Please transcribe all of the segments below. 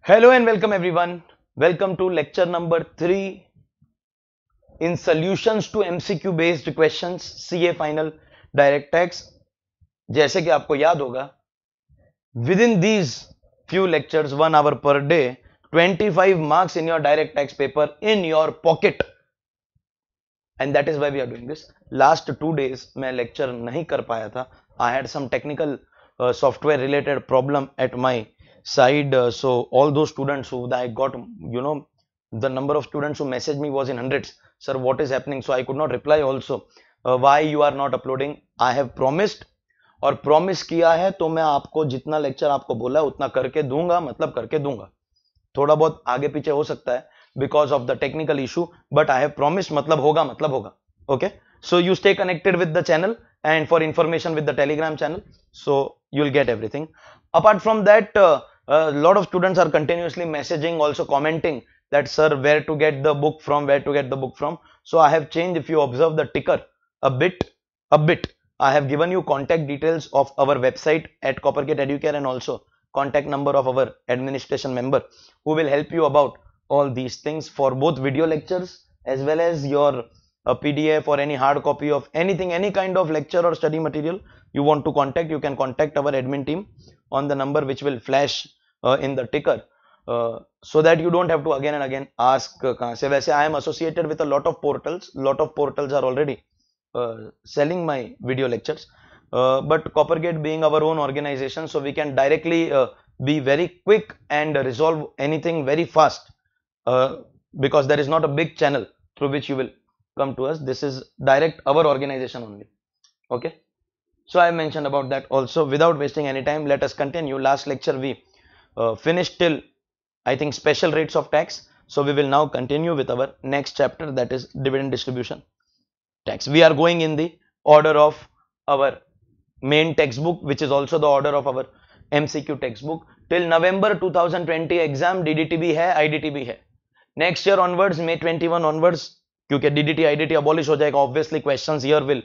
Hello and welcome everyone. Welcome to lecture number 3 in solutions to MCQ based questions CA final direct tax. जैसे कि आपको याद होगा within these few lectures 1 hour per day 25 marks in your direct tax paper in your pocket and that is why we are doing this. Last 2 days मैं lecture नहीं कर पाया था. I had some technical software related problem at my side, so all those students who I got, the number of students who messaged me was in hundreds. Sir, what is happening? So I could not reply also. Why you are not uploading? I have promised और promise किया है तो मैं आपको जितना lecture आपको बोला उतना करके दूंगा, मतलब करके दूंगा. थोड़ा बहुत आगे पीछे हो सकता है because of the technical issue, but I have promise, मतलब होगा, मतलब होगा. Okay, so you stay connected with the channel and for information with the telegram channel, so you'll get everything. Apart from that, a lot of students are continuously messaging, also commenting that sir, where to get the book from, where to get the book from. So I have changed, if you observe the ticker a bit, I have given you contact details of our website at Coppergate Educare and also contact number of our administration member who will help you about all these things for both video lectures as well as your a PDF or any hard copy of anything, any kind of lecture or study material you want to contact, you can contact our admin team on the number which will flash in the ticker, so that you don't have to again and again ask kahan se. वैसे I am associated with a lot of portals are already selling my video lectures, but Coppergate being our own organization, so we can directly be very quick and resolve anything very fast, because there is not a big channel through which you will come to us. This is direct our organization only. Okay, so I mentioned about that also. Without wasting any time, let us continue. Last lecture we finished till I think special rates of tax, so we will now continue with our next chapter, that is dividend distribution tax. We are going in the order of our main textbook, which is also the order of our MCQ textbook. Till November 2020 exam DDT भी है, IDT भी है. Next year onwards, May 21 onwards, क्योंकि DDT IDT abolish हो जाएगा, obviously questions here will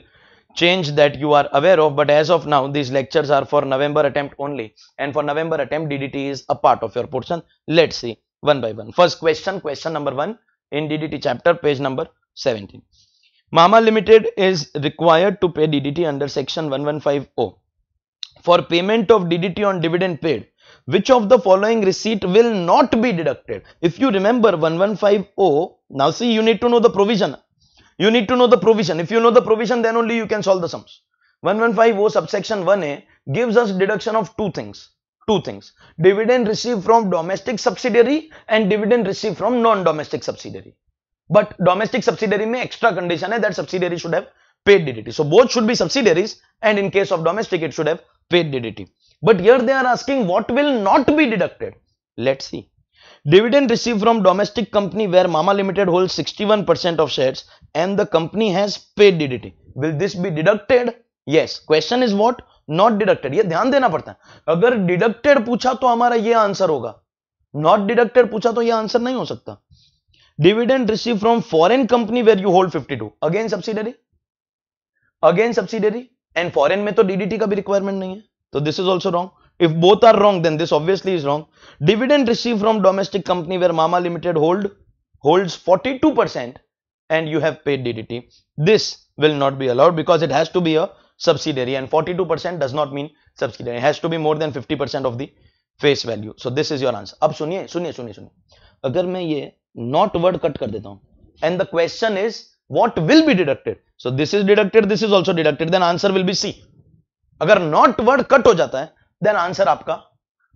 change, that you are aware of, but as of now these lectures are for November attempt only, and for November attempt DDT is a part of your portion. Let's see one by one. First question number 1 in DDT chapter, page number 17. Mama Limited is required to pay DDT under section 1150. For payment of DDT on dividend paid, which of the following receipt will not be deducted? If you remember 1150, now see, you need to know the provision. You need to know the provision. If you know the provision, then only you can solve the sums. 1150 subsection 1A gives us deduction of two things. Dividend received from domestic subsidiary and dividend received from non-domestic subsidiary. But domestic subsidiary में extra condition है that subsidiary should have paid DDT. So both should be subsidiaries, and in case of domestic it should have paid DDT. But here they are asking what will not be deducted. Let's see. Dividend received from domestic company where Mama Limited holds 61% of shares and the company has paid DDT. Will this be deducted? Yes. Question is what? Not deducted. ये ध्यान देना पड़ता है. अगर deducted पूछा तो हमारा ये आंसर होगा. Not deducted पूछा तो ये आंसर नहीं हो सकता. Dividend received from foreign company where you hold 52. Again subsidiary. And foreign में तो DDT का भी requirement नहीं है. So this is also wrong. If both are wrong, then this obviously is wrong. Dividend received from domestic company where Mama Limited holds 42% and you have paid DDT. This will not be allowed because it has to be a subsidiary, and 42% does not mean subsidiary. It has to be more than 50% of the face value. So this is your answer. अब सुनिए. अगर मैं ये not word cut कर देता हूँ and the question is what will be deducted. So this is deducted, this is also deducted, then answer will be C. अगर not word cut हो जाता है then answer आपका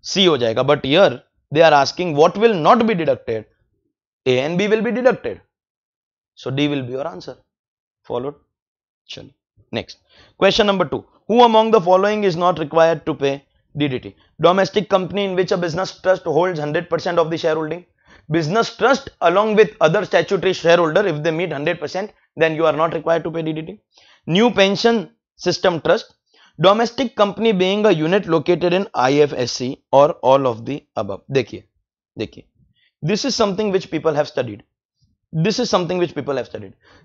C हो जाएगा. But here they are asking what will not be deducted. A and B will be deducted. So D will be your answer. Followed? Chalo. Next. Question number 2. Who among the following is not required to pay DDT? Domestic company in which a business trust holds 100% of the shareholding. Business trust along with other statutory shareholder, if they meet 100%, then you are not required to pay DDT. New pension system trust. Domestic company being a unit located in IFSC or all of the above. देखिए, this is something which people have studied.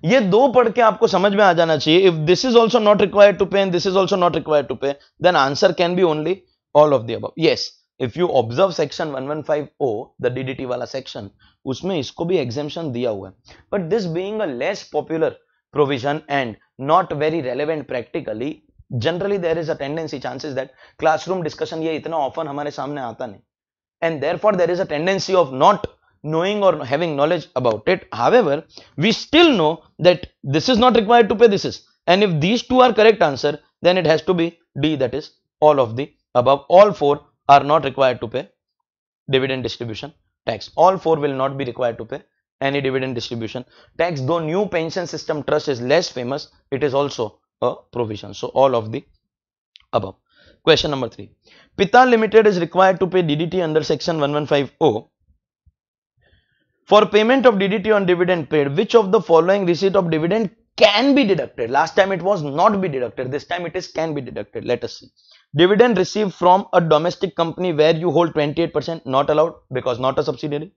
ये दो पढ़ के आपको समझ में आ जाना चाहिए. If this is also not required to pay and this is also not required to pay, then answer can be only all of the above. Yes, if you observe section 115O the DDT वाला section, उसमें इसको भी exemption दिया हुआ है, but this being a less popular provision and not very relevant practically, generally there is a tendency chances that classroom discussion ये इतना often हमारे सामने आता नहीं, and therefore there is a tendency of not knowing or having knowledge about it. However, we still know that this is not required to pay, this is, and if these two are correct answer, then it has to be D, that is all of the above. All four are not required to pay dividend distribution tax. All four will not be required to pay any dividend distribution tax. Though new pension system trust is less famous, it is also a provision. So all of the above. Question number 3. Pita Limited is required to pay DDT under section 115O. For payment of DDT on dividend paid, which of the following receipt of dividend can be deducted? Last time it was not be deducted. This time it is can be deducted. Let us see. Dividend received from a domestic company where you hold 28%, not allowed because not a subsidiary.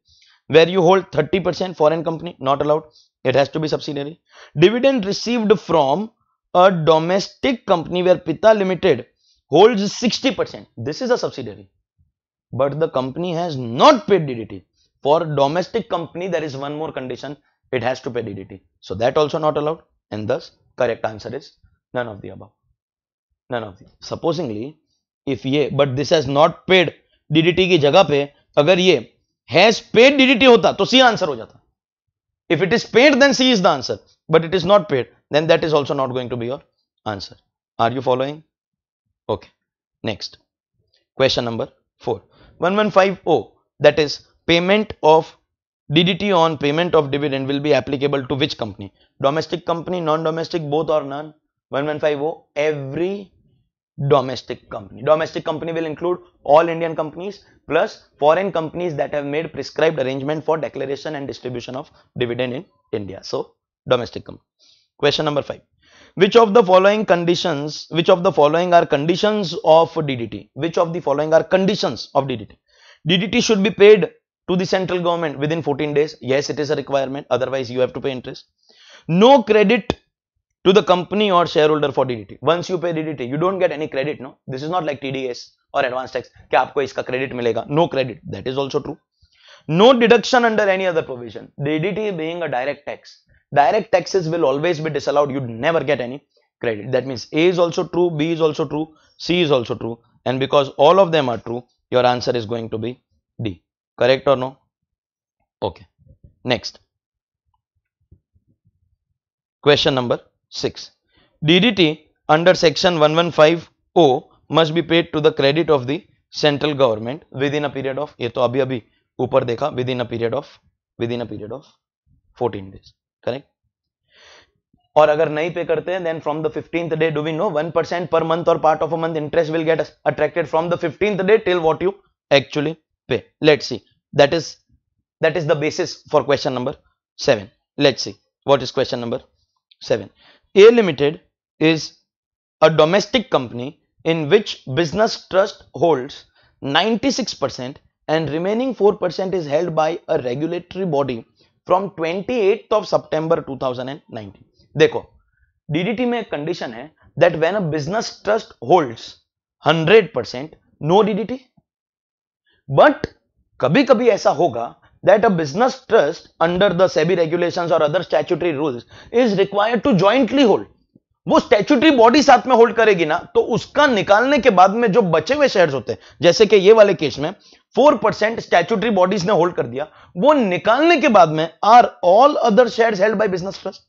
Where you hold 30%, foreign company, not allowed. It has to be subsidiary. Dividend received from a domestic company where Pita Limited holds 60%. This is a subsidiary, but the company has not paid DDT. For domestic company, there is one more condition, it has to pay DDT. So that also not allowed, and thus correct answer is none of the above. None of the. Supposingly, if ये, but this has not paid DDT की जगह पे अगर ये has paid DDT होता तो C answer हो जाता. If it is paid, then C is the answer, but it is not paid, then that is also not going to be your answer. Are you following? Okay, next question number 4. 115O, that is payment of DDT on payment of dividend will be applicable to which company? Domestic company, non-domestic, both or none? 115O, every domestic company. Domestic company will include all Indian companies plus foreign companies that have made prescribed arrangement for declaration and distribution of dividend in India. So domestic company. Question number 5. Which of the following are conditions of DDT? Which of the following are conditions of DDT? DDT should be paid to the central government within 14 days. Yes, it is a requirement. Otherwise, you have to pay interest. No credit to the company or shareholder for DDT. Once you pay DDT, you don't get any credit. No, this is not like TDS or advance tax. कि आपको इसका credit मिलेगा. No credit. That is also true. No deduction under any other provision. DDT being a direct tax. Direct taxes will always be disallowed. You never get any credit. That means A is also true, B is also true, C is also true, and because all of them are true, your answer is going to be D. Correct or no? Okay. Next. Question number 6. DDT under section 115O must be paid to the credit of the central government within a period of, ये तो अभी ऊपर देखा, within a period of 14 days. Correct? और अगर नहीं पे करते हैं, then from the 15th day, do we know 1% per month or part of a month interest will get attracted from the 15th day till what you actually pay. Let's see. That is the basis for question number 7. Let's see what is question number 7. A Limited is a domestic company in which business trust holds 96% and remaining 4% is held by a regulatory body from 28th of September 2019. देखो, DDT में एक condition है that when a business trust holds 100%, no DDT. But कभी कभी ऐसा होगा that a business trust under the SEBI regulations or other statutory rules is required to jointly hold. वो statutory body साथ में होल्ड करेगी ना, तो उसका निकालने के बाद में जो बचे हुए शेयर्स होते हैं, जैसे कि ये वाले केस में 4% स्टैट्यूटरी बॉडीज ने होल्ड कर दिया, वो निकालने के बाद में are all other shares held by business trust,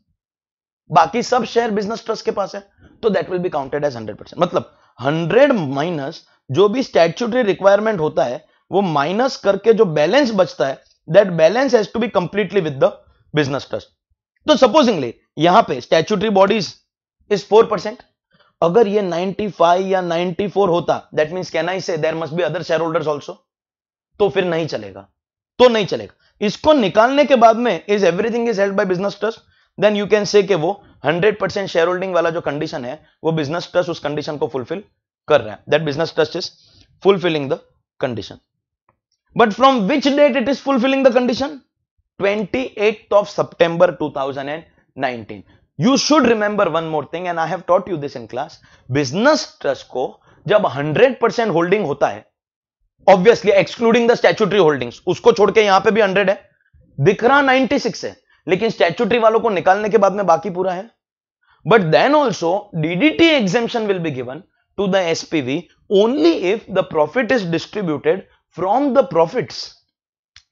बाकी सब शेयर बिजनेस ट्रस्ट के पास है, तो that will be counted as 100%. मतलब 100 माइनस जो भी स्टैट्यूटरी रिक्वायरमेंट होता है, वो माइनस करके जो बैलेंस बचता है, that balance has to be completely with the business trust. तो सपोजिंगली यहां पे स्टैट्यूटरी बॉडीज is 4%. अगर ये 95 या 94 होता, that means can I say there must be other shareholders also? तो फिर नहीं चलेगा, इसको निकालने के बाद में is everything is held by business trust, then you can say कि वो 100% शेयर होल्डिंग वाला जो कंडीशन है, वो बिजनेस ट्रस्ट उस कंडीशन को फुलफिल कर रहा है. That business trust is fulfilling the condition. But from which date it is fulfilling the condition? 28th of September 2019. You should remember one more thing, and I have taught you this in class. Business trust को जब 100% holding होता है obviously excluding the statutory holdings, उसको छोड़ के यहां पे भी 100 है, दिख रहा 96 है, लेकिन स्टैट्यूटरी वालों को निकालने के बाद में बाकी पूरा है. But then also DDT exemption will be given to the SPV only if the profit is distributed from the profits,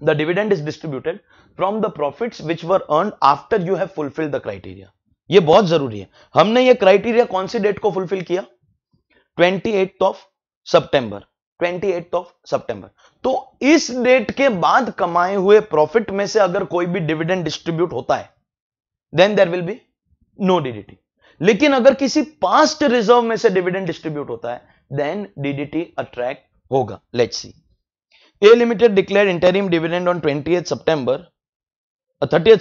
the dividend is distributed from the profits which were earned after you have fulfilled the criteria. ये बहुत जरूरी है. हमने ये criteria कौन सी date को fulfil किया? 28 सितंबर. 28 सितंबर. तो इस डेट के बाद कमाए हुए प्रॉफिट में से अगर कोई भी डिविडेंड डिस्ट्रीब्यूट होता है then there will be no DDT. लेकिन अगर किसी पास्ट रिजर्व में से डिविडेंड डिस्ट्रीब्यूट होता है देन डीडीटी अट्रैक्ट होगा. Let's see. A limited declared interim dividend on 30th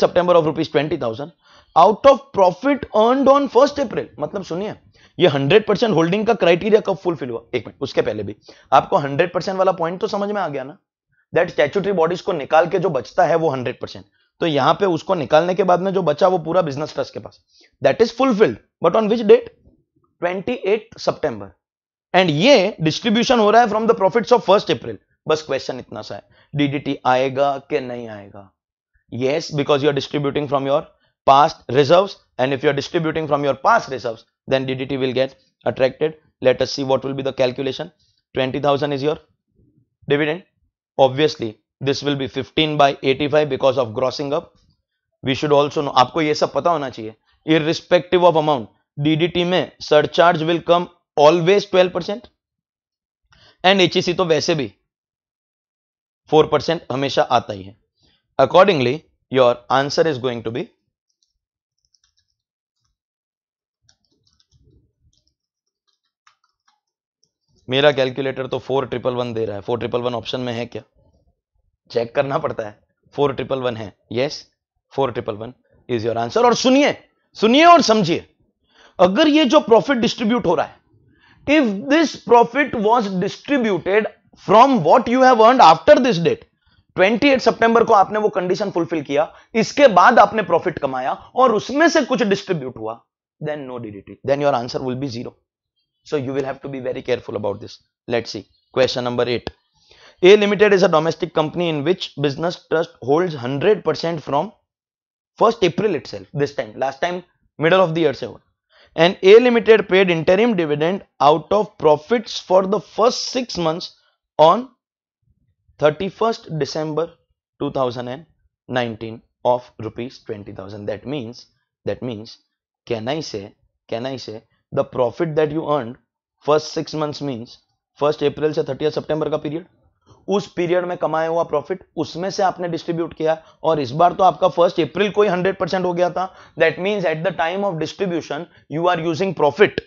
September of ₹20,000 out of profit earned on 1st April. मतलब सुनिए, ये 100% होल्डिंग का क्राइटेरिया कब फुलफिल हुआ? एक मिनट, उसके पहले भी आपको 100% वाला पॉइंट तो समझ में आ गया ना, दैट स्टैट्यूटरी बॉडीज को निकाल के जो बचता है वो 100%. तो यहां पे उसको निकालने के बाद में जो बचा वो पूरा बिजनेस ट्रस्ट के पास, that is fulfilled. But on which date? 28 सितंबर. एंड ये डिस्ट्रीब्यूशन हो रहा है from the profits of 1st April. बस क्वेश्चन इतना सा है, डीडीटी आएगा कि नहीं आएगा? Yes, because you are distributing from your past reserves, and if you are distributing from your past reserves, then DDT will get attracted. Let us see what will be the calculation. 20,000 is your dividend. Obviously, this will be 15/85 because of grossing up. We should also know, आपको ये सब पता होना चाहिए. Irrespective of amount, DDT में surcharge will come always 12%, and HEC तो वैसे भी 4% हमेशा आता ही है. Accordingly, your answer is going to be मेरा कैलकुलेटर तो 4111 दे रहा है. 4111 ऑप्शन में है क्या? चेक करना पड़ता है. 4111 है. Yes, 4111 is your answer. और सुनिए और समझिए, अगर ये जो प्रॉफिट डिस्ट्रीब्यूट हो रहा है, if this profit was distributed from what you have earned after this date, 28 सितंबर को आपने वो कंडीशन फुलफिल किया, इसके बाद आपने प्रॉफिट कमाया और उसमें से कुछ डिस्ट्रीब्यूट हुआ, then no DDT, then your answer will be 0. So you will have to be very careful about this. Let's see question number 8. A limited is a domestic company in which business trust holds 100% from 1st April itself. This time, last time middle of the year se hua. And A Limited paid interim dividend out of profits for the first 6 months on 31st December 2019 of ₹20,000. That means can I say the profit that you earned first 6 months means 1st April से 30th September का period, उस period में कमाया हुआ profit उसमें से आपने distribute किया, और इस बार तो आपका 1st April को ही 100% हो गया था. That means at the time of distribution you are using profit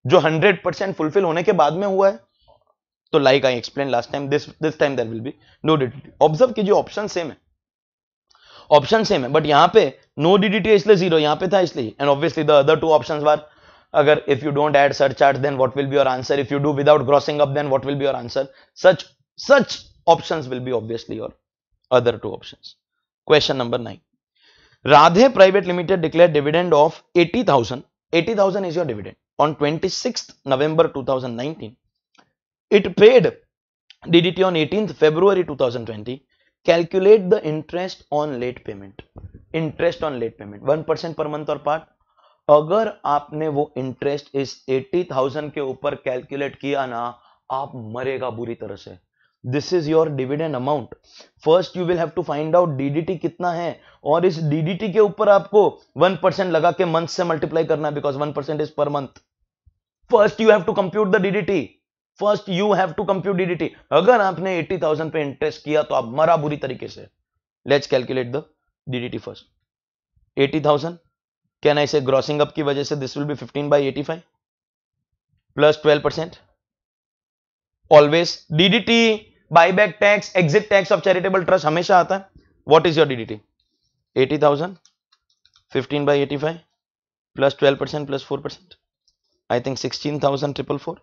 जो 100% फुलफिल होने के बाद में हुआ है. तो like I explain last time, this time there will be no DDT. Observe कीजिए, ऑप्शन सेम है, बट यहां पे नो डीडीटी इसलिए 0, यहां पे था इसलिए. And obviously the other 2 options were, अगर if you don't add surcharge then what will be your answer, if you do without grossing up then what will be your answer. Such options will be obviously your other 2 options. Question number 9. Radhe Private Limited declared dividend of 80,000. 80,000 is your dividend on 26th November 2019. It paid DDT on 18th February 2020. Calculate the interest on late payment. Interest on late payment 1% per month or part. अगर आपने वो interest इस 80,000 के ऊपर calculate किया ना, आप मरेगा बुरी तरह से. This is your dividend amount. First you will have to find out DDT कितना है, और इस डीडीटी के ऊपर आपको 1% लगा के मंथ से मल्टीप्लाई करना है, because 1% is per month. First you have to compute the DDT. अगर आपने 80,000 पे इंटरेस्ट किया तो आप मरा बुरी तरीके से. Let's calculate the DDT first. 80,000 can I से ग्रॉसिंग अप की वजह से this will B 15/85 plus 12%. Always DDT, buyback tax, exit tax of charitable trust हमेशा आता है. What is your DDT? 80,000 15/85 plus 12% plus 4%. I think 16,444.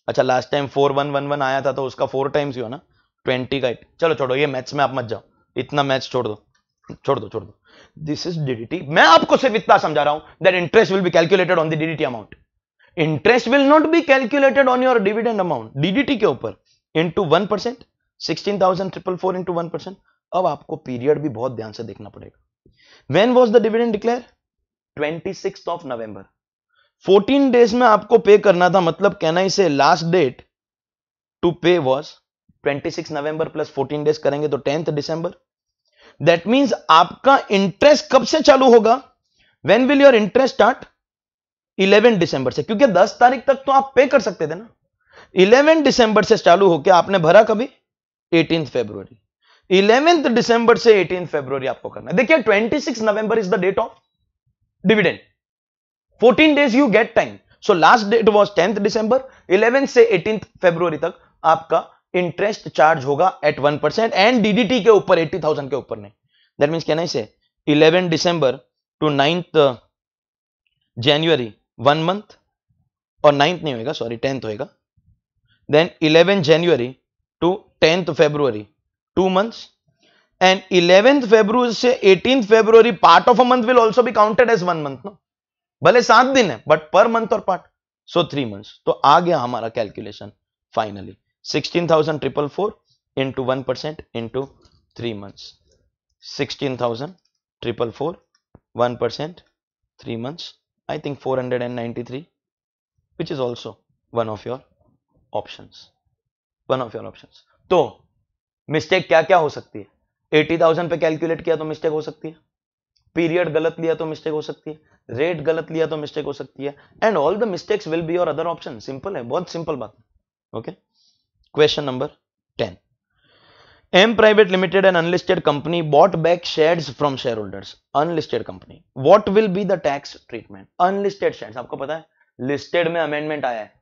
अच्छा, लास्ट टाइम 4111 आया था तो उसका 4 टाइम्स ही हो ना, 20 का. चलो छोड़ो, ये मैथ्स में आप मत जाओ, इतना मैथ्स छोड़ दो. This is DDT. मैं आपको सिर्फ इतना समझा रहा हूं that interest will be calculated on the DDT amount. Interest will not be calculated on your dividend amount. DDT के ऊपर इंटू 1%, 16,444 इंटू 1%। अब आपको पीरियड भी बहुत ध्यान से देखना पड़ेगा। When was the dividend declare? 26th of November. 14 days में आपको पे करना था, मतलब कहना इसे लास्ट डेट टू पे वाज 26 नवंबर प्लस 14 डेज करेंगे तो 10th दिसंबर। दैट मींस आपका इंटरेस्ट कब से चालू होगा? When will your interest start? 11 दिसंबर से, क्योंकि 10 तारीख तक तो आप पे कर सकते थे ना। 11 दिसंबर से चालू होकर आपने भरा कभी? 18 फरवरी। 11 दिसंबर से 18 फरवरी आपको करना है। देखिए 26 November is the date of dividend. 14 days you get time. So last date was 10th December, 11 से 18th फरवरी तक आपका इंटरेस्ट चार्ज होगा एट 1% एंड डीडीटी के ऊपर 80,000 के ऊपर नहीं। दैट मीन्स कहना इसे 11 दिसंबर टू 9th जनवरी 1 मंथ, और 9th नहीं होगा, सॉरी 10th होगा। Then 11 January to 10th February 2 months, and 11th फरवरी से 18th February part of a month will also be counted as 1 month, no, भले 7 दिन है बट पर मंथ और पार्ट, सो 3 months। तो आ गया हमारा calculation finally 16,444 into 1% into 3 months। 16,444 1% 3 months, I think 493, which is also one of your options, one of your options। तो mistake क्या क्या हो सकती है? 80,000 पे कैलकुलेट किया तो मिस्टेक हो सकती है, पीरियड गलत लिया तो मिस्टेक हो सकती है, रेट गलत लिया तो मिस्टेक हो सकती है, and all the mistakes will be your other option. Simple है, बहुत सिंपल बात है। Okay, question number 10। M Private Limited, an unlisted company, bought back shares from shareholders. Unlisted company. What will be the tax treatment? Unlisted shares, आपको पता है listed में amendment आया है।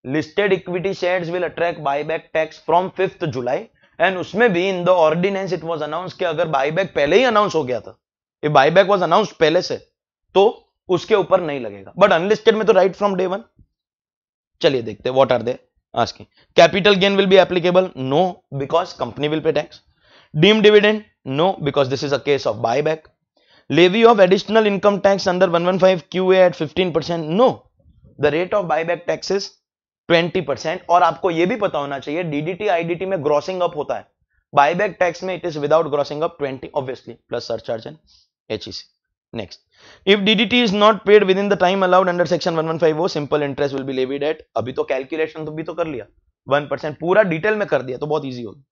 Listed equity shares will attract buyback tax from 5th July, and उसमें भी in the ordinance it was announce कि अगर बायबैक पहले ही अनाउंस हो गया था, ये बायबैक वाज अनाउंस्ड पहले से, तो उसके ऊपर नहीं लगेगा। बट अनलिस्टेड में तो राइट फ्रॉम डे वन। चलिए देखते हैं what are they asking. Capital gain will be applicable? No, because company will pay tax. Deemed dividend? No, because this is a case of buyback. Levy of additional income tax under 115 QA at 15%? No, the rate of buyback tax is 20%। और आपको यह भी पता होना चाहिए DDT IDT में grossing up होता है, बायबैक टैक्स में it is without grossing up 20 obviously plus surcharge and HEC। Next, if DDT is not paid within the time allowed under section 115, simple interest will be levied at, अभी तो calculation तो भी तो कर लिया, 1%, पूरा detail में कर दिया तो बहुत इजी होगी।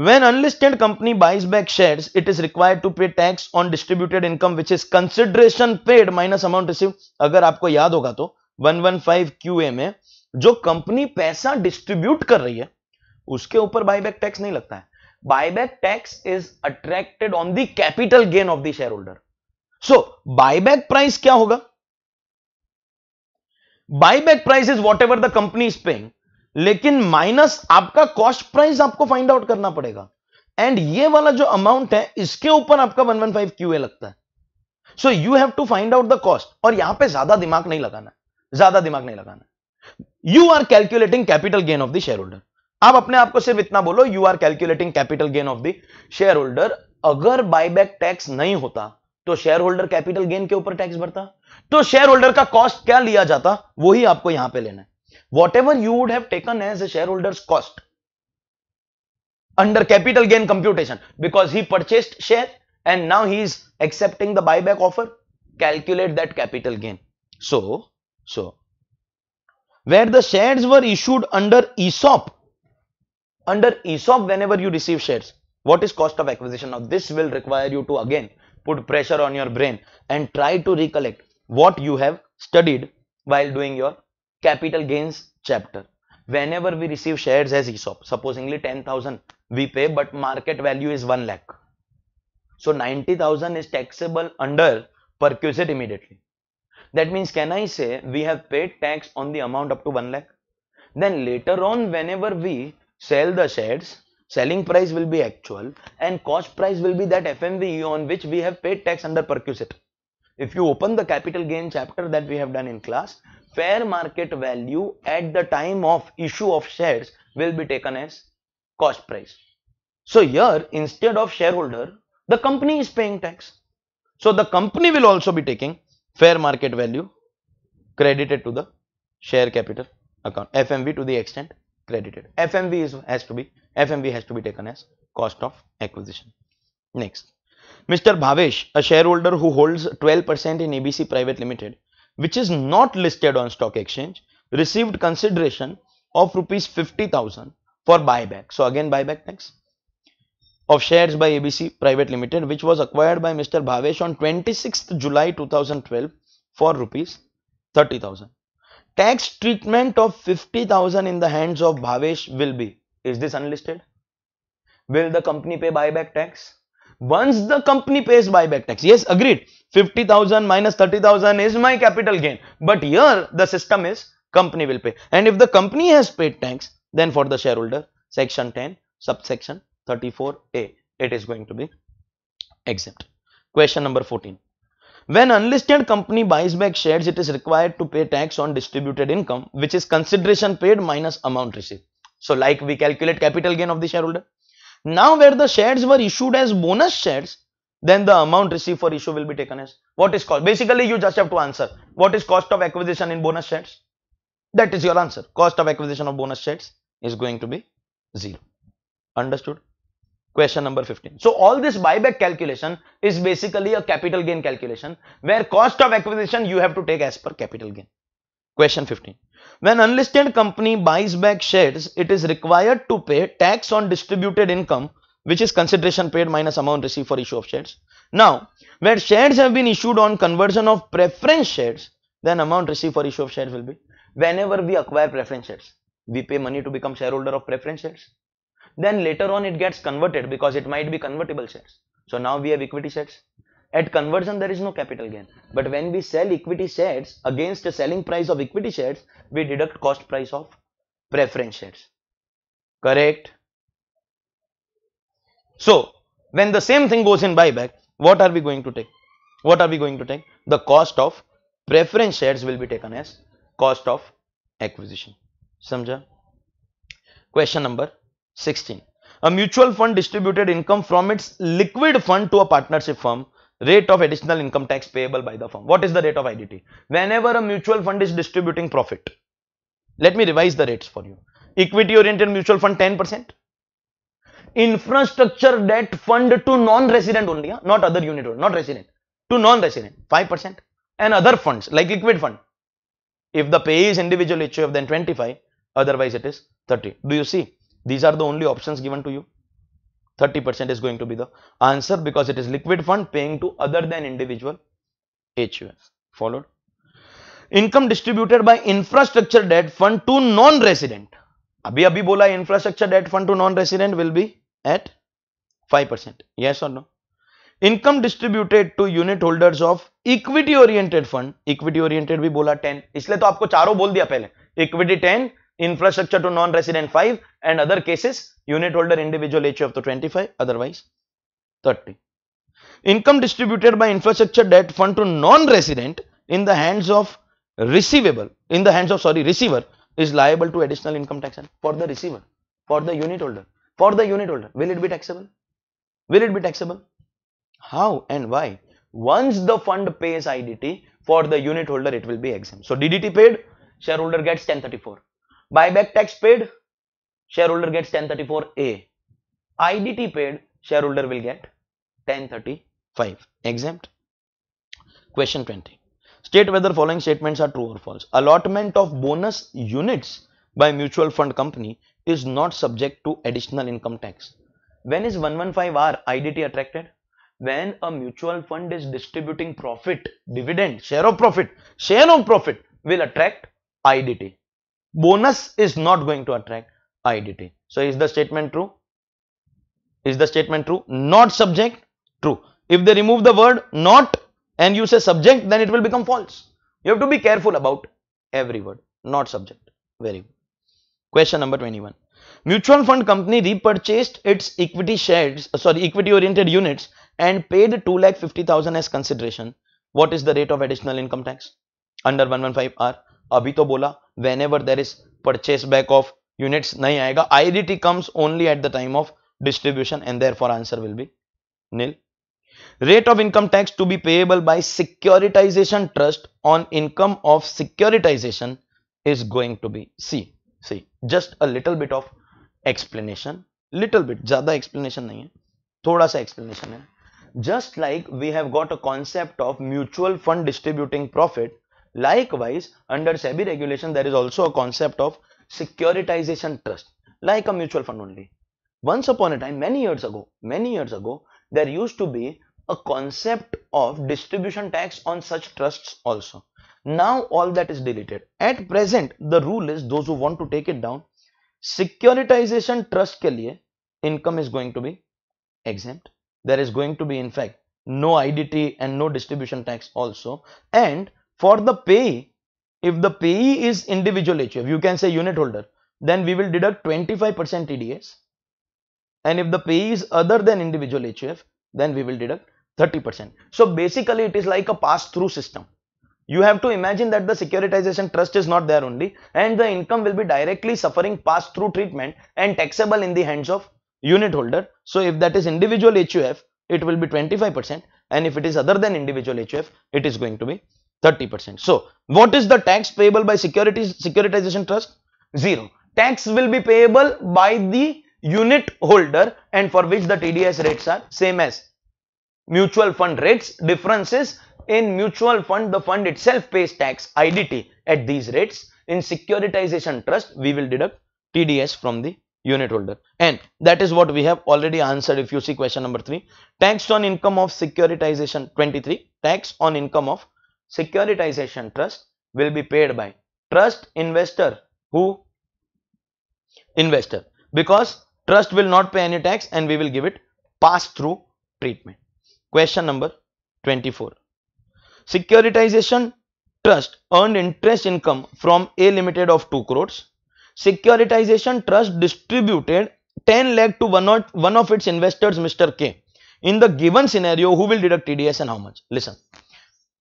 When unlisted company buys back shares, it is required to pay tax on distributed income, which is consideration paid minus amount received। अगर आपको याद होगा तो 115 QA में जो कंपनी पैसा डिस्ट्रीब्यूट कर रही है उसके ऊपर बायबैक टैक्स नहीं लगता है। Buyback tax is attracted on the capital gain of the share holder. So buyback price क्या होगा? Buyback price is what ever the company is paying, लेकिन माइनस आपका कॉस्ट प्राइस आपको फाइंड आउट करना पड़ेगा, एंड ये वाला जो अमाउंट है इसके ऊपर आपका 115 QA लगता है। So you have to find out the cost, और यहां पे ज्यादा दिमाग नहीं लगाना, ज्यादा दिमाग नहीं लगाना। You are calculating capital gain of the share holder. आप अपने आप को सिर्फ इतना बोलो, you are calculating capital gain of the share holder. अगर बायबैक टैक्स नहीं होता तो शेयर होल्डर कैपिटल गेन के ऊपर टैक्स भरता, तो शेयर होल्डर का कॉस्ट क्या लिया जाता वही आपको यहां पे लेना है। Whatever you would have taken as a share holders cost under capital gain computation, because he purchased share and now he is accepting the buyback offer, calculate that capital gain. So where the shares were issued under ESOP, whenever you receive shares, what is cost of acquisition? Now this will require you to again put pressure on your brain and try to recollect what you have studied while doing your capital gains chapter. Whenever we receive shares as ESOP, supposingly 10,000 we pay, but market value is 1 lakh, so 90,000 is taxable under perquisite immediately. That means, can I say we have paid tax on the amount up to 1 lakh? Then later on, whenever we sell the shares, selling price will be actual and cost price will be that FMV on which we have paid tax under perquisite. If you open the capital gain chapter that we have done in class, fair market value at the time of issue of shares will be taken as cost price. So here, instead of shareholder, the company is paying tax. So the company will also be taking fair market value credited to the share capital account, FMV, to the extent credited. FMV has to be taken as cost of acquisition. Next, Mr. Bhavesh, a shareholder who holds 12% in ABC Private Limited, which is not listed on stock exchange, received consideration of rupees 50,000 for buyback. So again buyback tax of shares by ABC Private Limited, which was acquired by Mr. Bhavesh on 26th July 2012 for rupees 30,000. Tax treatment of 50,000 in the hands of Bhavesh will be, is this unlisted? Will the company pay buyback tax? Once the company pays buyback tax, yes, agreed, 50,000 minus 30,000 is my capital gain. But here the system is company will pay. And if the company has paid tax, then for the shareholder, section 10, subsection 34A, it is going to be exempt. Question number 14. When unlisted company buys back shares, it is required to pay tax on distributed income, which is consideration paid minus amount received. So like we calculate capital gain of the shareholder. Now where the shares were issued as bonus shares, then the amount received for issue will be taken as what is cost. Basically you just have to answer what is cost of acquisition in bonus shares. That is your answer. Cost of acquisition of bonus shares is going to be 0. Understood? Question number 15. So all this buyback calculation is basically a capital gain calculation where cost of acquisition you have to take as per capital gain. Question 15. When unlisted company buys back shares, it is required to pay tax on distributed income, which is consideration paid minus amount received for issue of shares. Now, where shares have been issued on conversion of preference shares, then amount received for issue of shares will be, whenever we acquire preference shares, we pay money to become shareholder of preference shares. Then later on it gets converted because it might be convertible shares. So now we have equity shares. At conversion there is no capital gain. But when we sell equity shares against the selling price of equity shares, we deduct cost price of preference shares. Correct? So when the same thing goes in buyback, what are we going to take? What are we going to take? The cost of preference shares will be taken as cost of acquisition. Samjha? Question number 16. A mutual fund distributed income from its liquid fund to a partnership firm. Rate of additional income tax payable by the firm. What is the rate of IDT? Whenever a mutual fund is distributing profit, let me revise the rates for you. Equity oriented mutual fund 10%. Infrastructure debt fund to non-resident only, not other unit holder, not resident, to non-resident 5%. And other funds like liquid fund, if the payee is individual HUF, then 25, otherwise it is 30. Do you see? These are the only options given to you. 30% is going to be the answer because it is liquid fund paying to other than individual HUF. Followed. Income distributed by infrastructure debt fund to non-resident. Abhi bola infrastructure debt fund to non-resident will be at 5%. Yes or no? Income distributed to unit holders of equity oriented fund. Equity oriented bhi bola 10. इसलिए तो आपको चारों बोल दिया पहले. Equity 10, infrastructure to non-resident 5, and other cases unit holder individual HUF to 25, otherwise 30. Income distributed by infrastructure debt fund to non-resident in the hands of receiver is liable to additional income tax for the receiver, for the unit holder. For the unit holder, will it be taxable? Will it be taxable? How and why? Once the fund pays IDT, for the unit holder it will be exempt. So DDT paid, shareholder gets 1034. Buyback tax paid, shareholder gets 1034A. IDT paid, shareholder will get 1035. Exempt. Question 20. State whether following statements are true or false. Allotment of bonus units by mutual fund company is not subject to additional income tax. When is 115R IDT attracted? When a mutual fund is distributing profit, dividend, share of profit will attract IDT. Bonus is not going to attract IDT. So is the statement true? Is the statement true? Not subject? True. If they remove the word not and you say subject, then it will become false. You have to be careful about every word. Not subject. Very good. Question number 21. Mutual fund company repurchased its equity shares, equity oriented units and paid 2,50,000 as consideration. What is the rate of additional income tax under 115R? Abhi to bola, whenever there is purchase back of units nahi aayega. IDT comes only at the time of distribution and therefore answer will be nil. Rate of income tax to be payable by securitization trust on income of securitization is going to be C. See just a little bit of explanation, little bit, ज्यादा explanation नहीं है, थोड़ा सा explanation है. Just like we have got a concept of mutual fund distributing profit, likewise under SEBI regulation there is also a concept of securitization trust, like a mutual fund only. Once upon a time, many years ago, there used to be a concept of distribution tax on such trusts also. Now all that is deleted. At present, the rule is those who want to take it down, securitization trust के लिए income is going to be exempt. There is going to be in fact no IDT and no distribution tax also. And for the payee, if the payee is individual HUF, you can say unit holder, then we will deduct 25% TDS. And if the payee is other than individual HUF, then we will deduct 30%. So basically it is like a pass-through system. You have to imagine that the securitization trust is not there only, and the income will be directly suffering pass-through treatment and taxable in the hands of unit holder. So if that is individual HUF, it will be 25%, and if it is other than individual HUF, it is going to be 30%. So what is the tax payable by securitization trust? Zero. Tax will be payable by the unit holder, and for which the TDS rates are same as mutual fund rates. Differences: in mutual fund, the fund itself pays tax IDT at these rates. In securitization trust, we will deduct TDS from the unit holder, and that is what we have already answered. If you see question number 3, tax on income of securitization 23, tax on income of securitization trust will be paid by trust investor. Who? Investor, because trust will not pay any tax and we will give it pass through treatment. Question number 24, securitization trust earned interest income from A Limited of 2 crores. Securitization trust distributed 10 lakh to one of its investors, Mr. K. In the given scenario, who will deduct TDS and how much? Listen,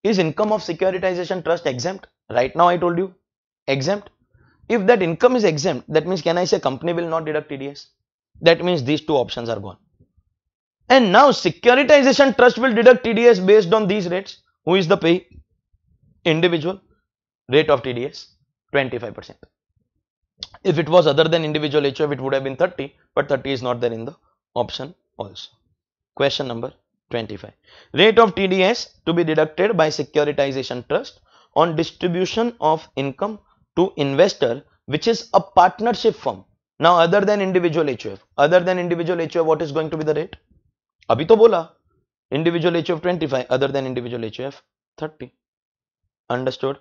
is income of securitization trust exempt? Right now I told you exempt. If that income is exempt, that means can I say company will not deduct TDS? That means these two options are gone. And now securitization trust will deduct TDS based on these rates. Who is the payee? Individual. Rate of TDS 25%. If it was other than individual HUF, it would have been 30, but 30 is not there in the option also. Question number 25. Rate of TDS to be deducted by securitization trust on distribution of income to investor, which is a partnership firm. Now other than individual HUF, what is going to be the rate? Abhi to bola, individual HUF 25, other than individual HUF 30. Understood?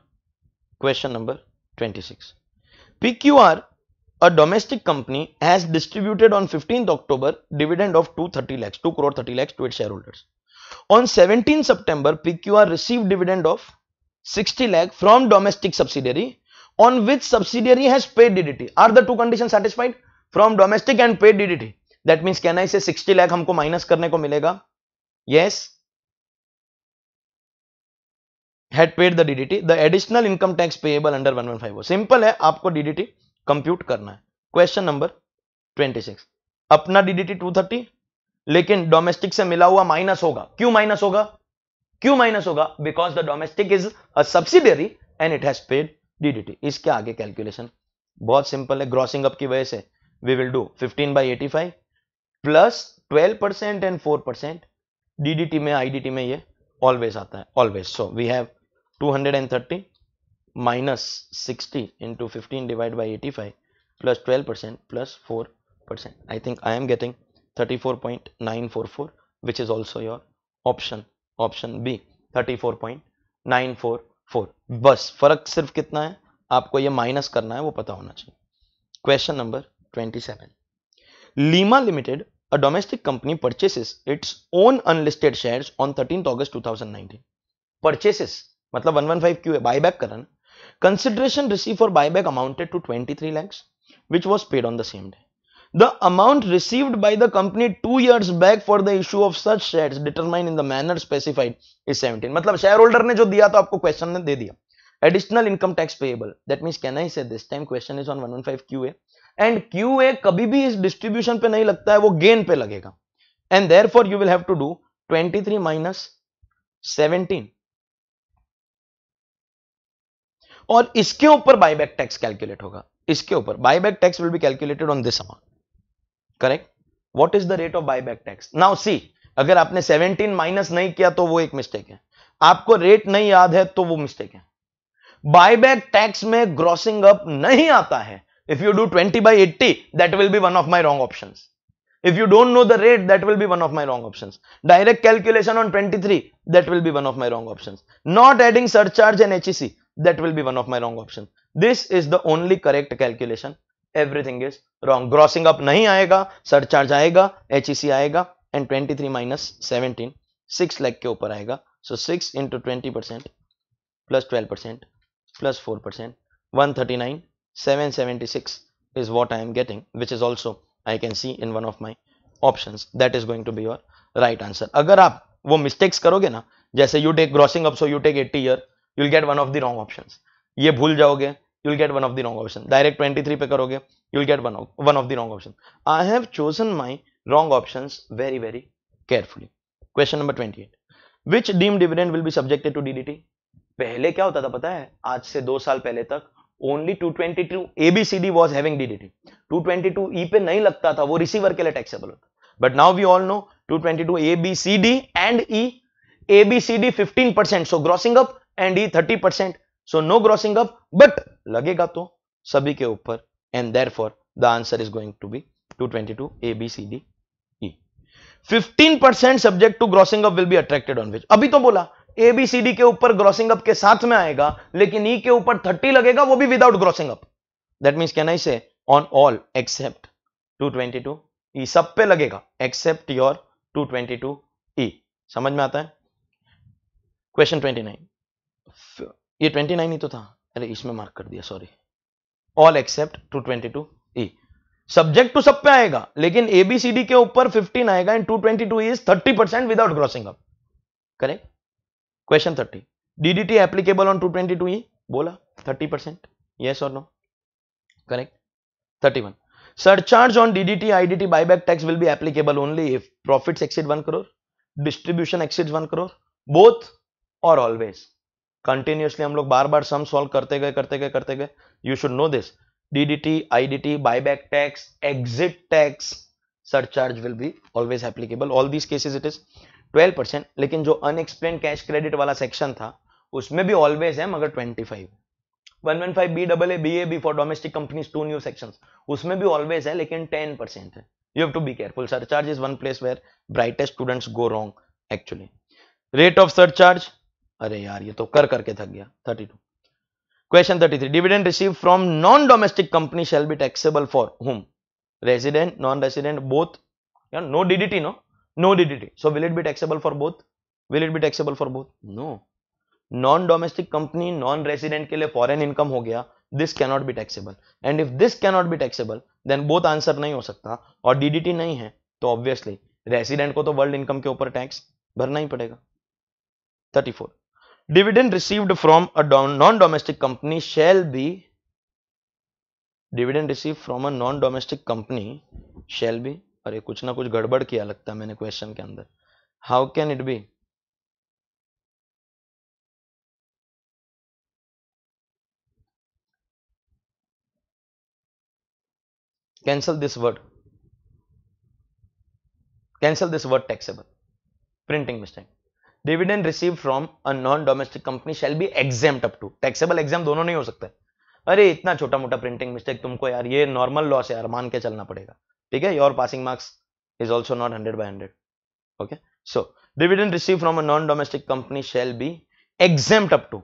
Question number 26. PQR, a domestic company, has distributed on 15th October dividend of 2 crore 30 lakhs to its shareholders. On 17th September, PQR received dividend of 60 lakh from domestic subsidiary, on which subsidiary has paid DDT. Are the two conditions satisfied? From domestic and paid DDT. That means can I say 60 lakh हमको minus करने को मिलेगा? Yes. Had paid the DDT. The additional income tax payable under 1150. Simple है, आपको DDT compute करना है. Question number 26. अपना DDT 230, लेकिन डोमेस्टिक से मिला हुआ माइनस होगा. क्यों माइनस होगा? क्यों माइनस होगा? Because the domestic is a subsidiary and it has paid DDT. इसके आगे कैलकुलेशन बहुत सिंपल है. ग्रॉसिंग अप की वजह से we will do 15/85 plus 12% and 4%. DDT में IDT में ये ऑलवेज आता है, always. So we have 230 minus 60 into 15 divided by 85 plus 12% plus 4%. I think I am getting 34.944, which is also your option B, 34.944. बस फर्क सिर्फ कितना है, आपको ये माइनस करना है, वो पता होना चाहिए. Question number 27. Lima Limited, a domestic company, purchases its own unlisted shares on 13th August 2019. Purchases मतलब 115 क्यों है? बायबैक करना. Consideration received for buyback amounted to 23 lakhs, which was paid on the same day. The amount received by the company 2 years back for the issue of such shares determined in the manner specified is 17. मतलब share holder ने जो दिया था आपको question ने दे दिया. Additional income tax payable. That means can I say this time question is on 115 QA, and QA कभी भी इस डिस्ट्रीब्यूशन पे नहीं लगता है, वो गेन पे लगेगा. And therefore you will have to do 23 minus 17. और इसके ऊपर बायबैक टैक्स कैलकुलेट होगा, इसके ऊपर buyback tax will be calculated on this amount, correct. What is the rate of buyback tax? Now see, अगर आपने 17 माइनस नहीं किया तो वो एक मिस्टेक है, आपको रेट नहीं याद है तो वो मिस्टेक है। बायबैक टैक्स में ग्रॉसिंग अप नहीं आता है। If you do 20/80 that will B one of my wrong options. If you don't know the rate, that will be one of my wrong options. Direct calculation on 23, that will be one of my wrong options. Not adding surcharge and HEC, that will be one of my wrong options. This is the only correct calculation. Everything is wrong. Grossing up नहीं आएगा, surcharge आएगा, HEC आएगा, and 23 minus 17, 6 lakh के ऊपर आएगा. So 6 into 20% plus 12% plus 4%, 139, 776 is what I am getting, which is also I can see in one of my options. That is going to be your right answer. अगर आप वो mistakes करोगे ना, जैसे you take grossing up, so you take 80 here, you'll get one of the wrong options. ये भूल जाओगे, you'll get one of the wrong options. Direct 23 पे करोगे, you'll get one of the wrong options. I have chosen my wrong options very, very carefully. Question number 28. Which deemed dividend will be subjected to DDT? पहले क्या होता था पता है? आज से 2 साल पहले तक only 222 ABCD was having DDT. 222E पे नहीं लगता था, वो रिसीवर के लिए टैक्सेबल होता. But now we all know 222 ABCD and E. ABCD 15%, so grossing up, and E 30%, so no grossing up, but लगेगा तो सभी के ऊपर, and therefore the answer is going to be 222 ABCD E. 15% subject to grossing up will be attracted on which. अभी तो बोला ABCD के ऊपर ग्रॉसिंग अप के साथ में आएगा, लेकिन E के ऊपर 30 लगेगा, वो भी without grossing up. That means can I से ऑन ऑल एक्सेप्ट 222 E, सब पे लगेगा एक्सेप्ट योर 222 E. समझ में आता है? क्वेश्चन 29. ये 29 ही तो था, अरे इसमें मार्क कर दिया, sorry. All except 222 E. Subject to सब पे आएगा, लेकिन ABCD के ऊपर 15 आएगा, and 222 E is 30% without grossing up, correct. Question 30. DDT applicable on 222E? बोला 30%. Yes or no? Correct. 31. Surcharge on DDT, IDT, buyback tax will be applicable only if profits exceed 1 crore, distribution exceeds 1 crore, both or always. Continuously हम लोग बार बार sum solve करते गए. You should know this. DDT, IDT, buyback tax, exit tax, surcharge will be always applicable. All these cases it is 12%, लेकिन जो unexplained cash credit वाला section था उसमें भी ऑलवेज है, मगर 25. 115 BAA BAB for domestic companies 2 new sections, उसमें भी ऑलवेज है, लेकिन 10% है. You have to be careful. Surcharge is one place where brightest students go wrong actually. Rate of surcharge, अरे यार ये तो कर करके थक गया. 32. Question 33. Dividend receive from non domestic company shall be taxable for whom? Resident, non resident, both. No DDT, no DDT. So will it be taxable for both? Will it be taxable for both? No. Non-domestic company, non-resident के लिए foreign income हो गया. This cannot be taxable. And if this cannot be taxable, then both answer नहीं हो सकता. और DDT नहीं है, तो obviously resident को तो world income के ऊपर टैक्स भरना ही पड़ेगा. 34. Dividend received from a non-domestic company shall be. Dividend received from a non-domestic company shall be. अरे कुछ ना कुछ गड़बड़ किया लगता है मैंने क्वेश्चन के अंदर. How can it be? Cancel this word, cancel this word taxable. Printing mistake. Dividend receive from a non domestic company shall be exempt up to. Taxable exam दोनों नहीं हो सकता है. अरे इतना छोटा मोटा प्रिंटिंग मिस्टेक तुमको यार, ये नॉर्मल लॉस है यार, मान के चलना पड़ेगा. ठीक है, your passing marks is also not 100/100. Okay, so dividend received from a non-domestic company shall be exempt up to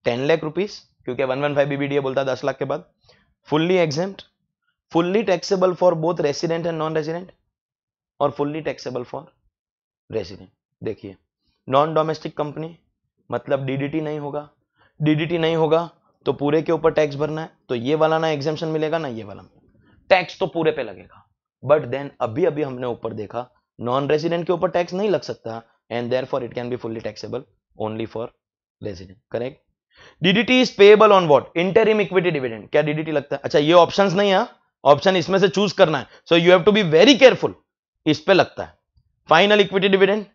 10 lakh rupees, क्योंकि 115 BBDA बोलता है 10 लाख के बाद. fully exempt, fully taxable for both resident and non-resident, और fully taxable for resident. देखिए, non domestic company मतलब DDT नहीं होगा. DDT नहीं होगा तो पूरे के ऊपर टैक्स भरना है, तो ये वाला ना एग्जेम्पशन मिलेगा ना ये वाला, टैक्स तो पूरे पे लगेगा. बट देन अभी अभी हमने ऊपर देखा नॉन रेजिडेंट के ऊपर टैक्स नहीं लग सकता, and therefore it can be fully taxable only for resident, correct. DDT is payable on what? Interim equity dividend. क्या डीडीटी लगता है? अच्छा ये ऑप्शंस नहीं है, ऑप्शन इसमें से चूज करना है, so you have to be very careful. इस पे लगता है. फाइनल इक्विटी डिविडेंड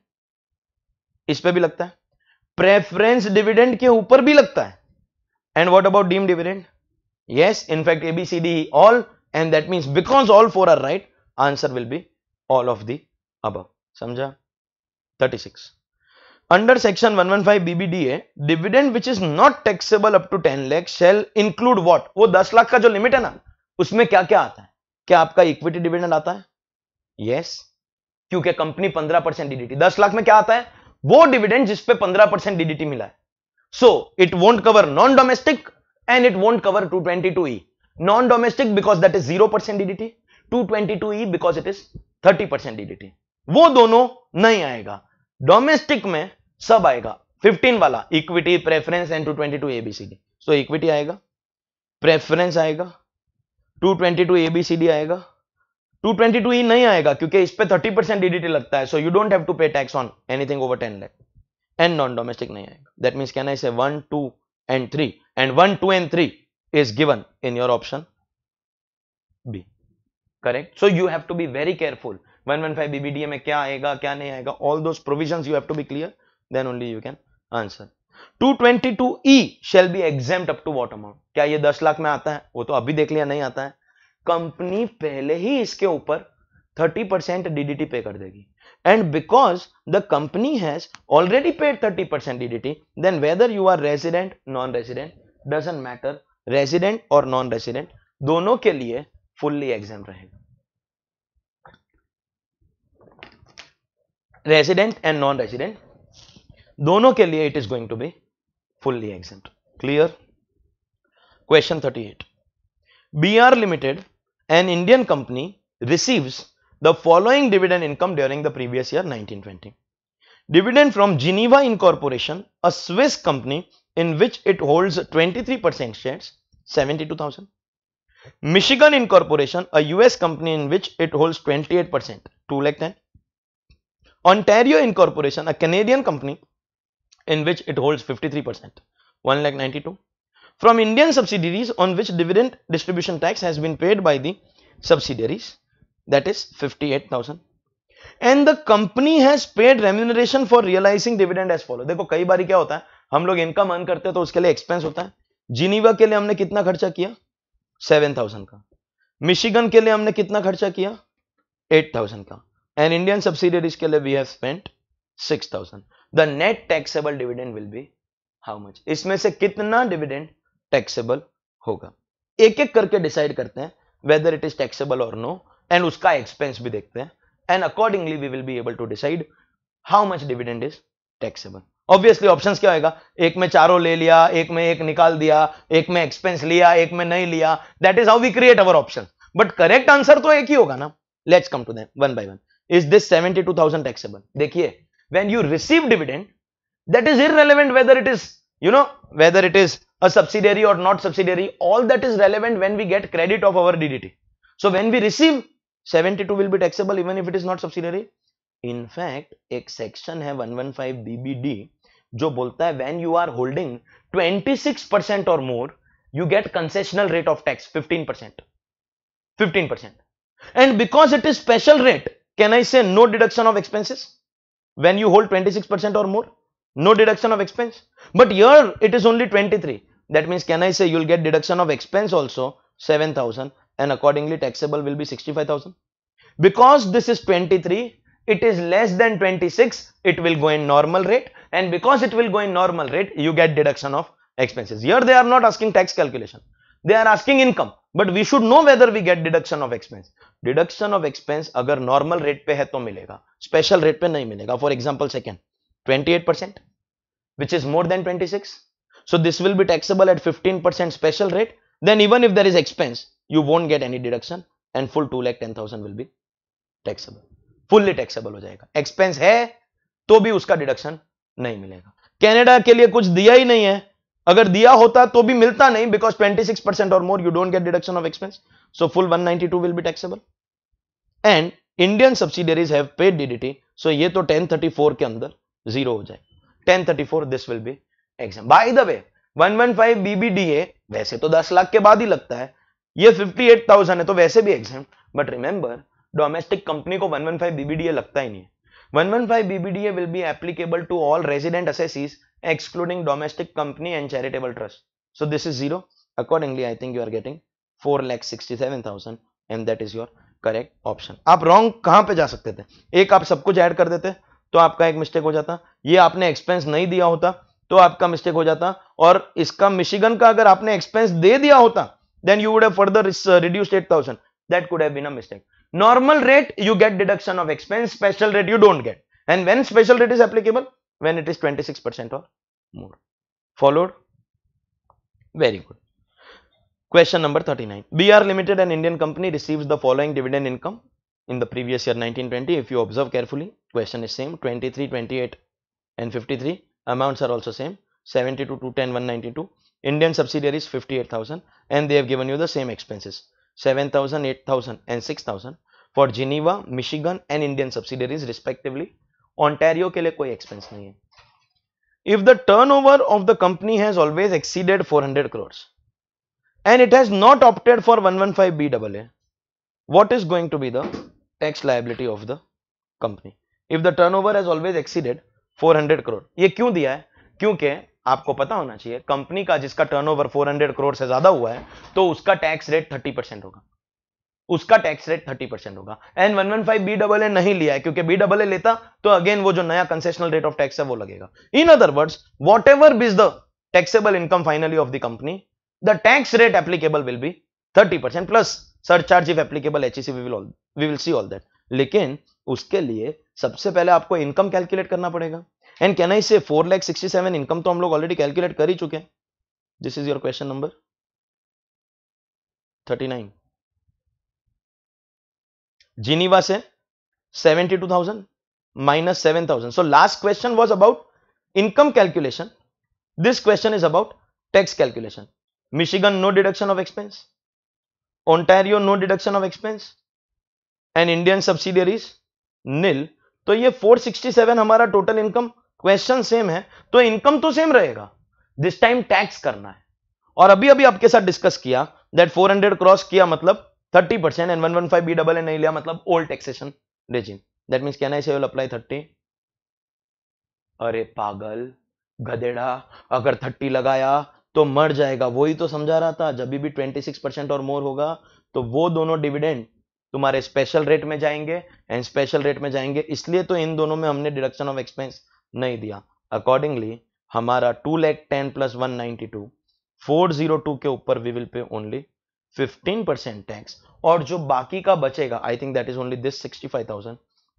इस पे भी लगता है. प्रेफरेंस डिविडेंड के ऊपर भी लगता है. And what about deemed dividend? Yes, in fact, A, B, C, D, all, and that means because all four are right, answer will be all of the above. समझा? 36. Under section 115 BBDA, dividend which is not taxable up to 10 lakh shall include what? वो 10 लाख का जो limit है ना, उसमें क्या क्या आता है? क्या आपका इक्विटी डिविडेंड आता है? यस, क्योंकि कंपनी 15% डीडीटी, 10 लाख में क्या आता है? वो डिविडेंड जिसपे 15% डीडीटी मिला है. So it won't cover non domestic and it won't cover 222E. Non-domestic because that is 0% DDT, 222E because it is 30% DDT. वो दोनों नहीं आएगा. डोमेस्टिक में सब आएगा. 15 वाला equity, preference and 222 ABCD. So equity आएगा, प्रेफरेंस आएगा, 222 ABCD आएगा, 222E नहीं आएगा क्योंकि इस पे 30% DDT लगता है. So you don't have to pay tax on anything over 10 lakh. And non domestic नहीं आएगा. दैट मीन्स कैन आई से 1, 2 and 3, and 1, 2 and 3 is given in your option B. Correct? So you have to be very careful. 115 BBDA में क्या आएगा, क्या नहीं आएगा, all those provisions you have to be clear, then only you can answer. 222E shall be exempt up to what amount? क्या ये 10 लाख में आता है? वो तो अभी देख लिया नहीं आता है. कंपनी पहले ही इसके ऊपर 30% DDT पे कर देगी. And because the company has already paid 30% DDT, then whether you are resident, non-resident, doesn't matter. Resident or non-resident, दोनों के लिए fully exempt रहेगा. Resident and non-resident, दोनों के लिए it is going to be fully exempt. Clear? Question 38. BR Limited, an Indian company, receives the following dividend income during the previous year 1920. Dividend from Geneva Incorporation, a Swiss company in which it holds 23% shares, 72,000. Michigan Incorporation, a US company in which it holds 28%, 210,000. Ontario Incorporation, a Canadian company in which it holds 53%, 192,000. From Indian subsidiaries on which dividend distribution tax has been paid by the subsidiaries, that is 58,000. And the company has paid remuneration for realizing dividend as follow. देखो कई बार क्या होता है, हम लोग income earn करते हैं तो उसके लिए एक्सपेंस होता है. जिनीवा के लिए हमने कितना खर्चा किया? 7,000 का. मिशिगन के लिए हमने कितना खर्चा किया? 8,000 का. एंड इंडियन सब्सिडियरीज के लिए we have spent 6,000. The net taxable dividend will be how much? इसमें से कितना डिविडेंड टैक्सेबल होगा? एक एक करके डिसाइड करते हैं वेदर इट इज टैक्सेबल और नो, एंड उसका एक्सपेंस भी देखते हैं, and accordingly we will be able to decide how much dividend is taxable. Obviously options क्या होगा? एक में चारों ले लिया, एक में एक निकाल दिया, एक में एक्सपेंस लिया, एक में नहीं लिया. That is how we create our option. But correct answer तो एक ही होगा ना. Let's come to that one by one. Is this 72,000 taxable? देखिए, when you receive dividend, that is irrelevant whether it is whether it is a subsidiary or not subsidiary. All that is relevant when we get credit of our DDT. So when we receive, 72 will be taxable even if it is not subsidiary. In fact, एक section है 115 BBD जो बोलता है when you are holding 26% or more, you get concessional rate of tax 15%. 15%. And because it is special rate, can I say no deduction of expenses? When you hold 26% or more, no deduction of expense. But here it is only 23. That means can I say you'll get deduction of expense also 7,000, and accordingly taxable will be 65,000. Because this is 23, it is less than 26, it will go in normal rate, and because it will go in normal rate, you get deduction of expenses. Here they are not asking tax calculation, they are asking income, but we should know whether we get deduction of expense. Deduction of expense अगर normal rate पे है तो मिलेगा, special rate पे नहीं मिलेगा. For example, second 28%, which is more than 26. So this will be taxable at 15% special rate. Then even if there is expense, you won't get any deduction, and full 2,10,000 will be taxable. Fully taxable हो जाएगा. Expense है तो भी उसका deduction नहीं मिलेगा. Canada के लिए कुछ दिया ही नहीं है. अगर दिया होता तो भी मिलता नहीं, because 26% or more you don't get deduction of expense. So full 192 will be taxable. And Indian subsidiaries have paid DDT. So ये तो 1034 के अंदर जीरो हो जाए. 1034 this will be exempt. By the way, 115 BBDA वैसे तो 10 लाख के बाद ही लगता है, ये 58,000 है तो वैसे भी exempt. But remember, domestic company को 115 BBDA लगता ही नहीं है. 115 BBDA will be applicable to all resident assessees excluding domestic company and charitable trust. So this is 0. Accordingly, I think you are getting 4,67,000 and that is your correct option. आप wrong कहां पे जा सकते थे? एक आप सब कुछ ऐड कर देते तो आपका एक मिस्टेक हो जाता, ये आपने एक्सपेंस नहीं दिया होता तो आपका मिस्टेक हो जाता, और इसका मिशिगन का अगर आपने एक्सपेंस दे दिया होता then you would have further reduced 8,000, that could have been a mistake. Normal rate you get deduction of expense, special rate you don't get, and when special rate is applicable when it is 26% और more. Followed? Very good. Question number 39. BR Limited, an Indian company, receives the following dividend income in the previous year 1920. If you observe carefully, question is same. 23, 28 and 53. Amounts are also same. 72, 210, 192. Indian subsidiaries 58,000 and they have given you the same expenses. 7,000, 8,000 and 6,000 for Geneva, Michigan and Indian subsidiaries respectively. Ontario के लिए कोई expense नहीं है. If the turnover of the company has always exceeded 400 crores and it has not opted for 115BAA, what is going to be the tax liability of the company? If the turnover has always exceeded 400 crore, ये क्यों दिया है? क्योंकि आपको पता होना चाहिए company का जिसका टर्नओवर 400 करोड़ से ज्यादा हुआ है तो उसका टैक्स रेट 30% होगा, उसका टैक्स रेट 30% होगा। एंड 115BAA नहीं लिया है क्योंकि BAA लेता तो अगेन वो जो नया कंसेशनल रेट ऑफ टैक्स है वो लगेगा। In other words, what ever is the taxable income finally of the company, the tax rate applicable will be 30% plus surcharge if applicable HEC, we will see all that। लेकिन उसके लिए सबसे पहले आपको income calculate करना पड़ेगा। And can I से 4,67,000 income तो हम लोग ऑलरेडी कैलकुलेट कर ही चुके हैं। This is your question number 39। Geneva से 72,000 minus 7,000, so last question was about income calculation, this question is about tax calculation। Michigan no deduction of expense, Ontario no deduction of expense and Indian subsidiaries nil। तो ये 467 हमारा total income, question same है तो income तो same रहेगा, this time tax करना है। और अभी अभी आपके साथ डिस्कस किया दैट 400 क्रॉस किया मतलब 30% एंड 115BAA नहीं लिया मतलब old taxation regime, that means can I से विल अप्लाई 30। अरे पागल गधेड़ा, अगर 30 लगाया तो मर जाएगा, वही तो समझा रहा था। जब भी 26% और मोर होगा तो वो दोनों डिविडेंड तुम्हारे स्पेशल रेट में जाएंगे एंड स्पेशल रेट में जाएंगे, इसलिए तो इन दोनों में हमने डिडक्शन ऑफ एक्सपेंस नहीं दिया। अकॉर्डिंगली हमारा 2,10,000 प्लस 192 402 के ऊपर we will pay only 15% tax, और जो बाकी का बचेगा I think that is only this 65,000,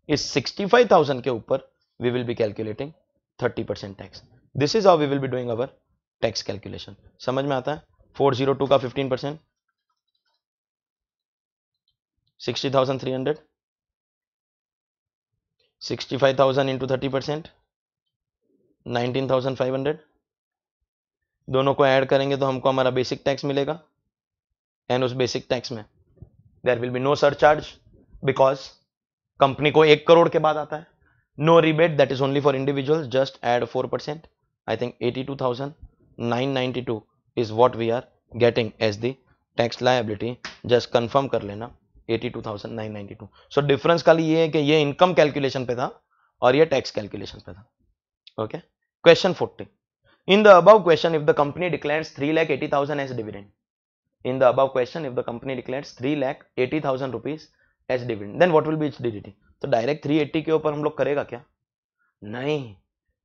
इस 65,000 के ऊपर we will be calculating 30% tax. This is how we will be doing our tax calculation. समझ में आता है? 402 का 15%, 60,300, 65,000 इंटू 30%, 19,500, दोनों को ऐड करेंगे तो हमको हमारा बेसिक टैक्स मिलेगा एंड उस बेसिक टैक्स में there will be no surcharge because company को 1 करोड़ के बाद आता है, no rebate that is only for individuals, just add 4%। I think 82,992 is what we are getting as the tax liability, just confirm कर लेना 82,992। so difference खाली ये है कि ये income calculation पे था और ये tax calculation पे था। okay, question 40। in the above question if the company declares 3,80,000 as dividend, in the above question if the company declares 3,80,000 rupees as dividend then what will be its DDT। तो direct 380 के ऊपर हम लोग करेगा क्या? नहीं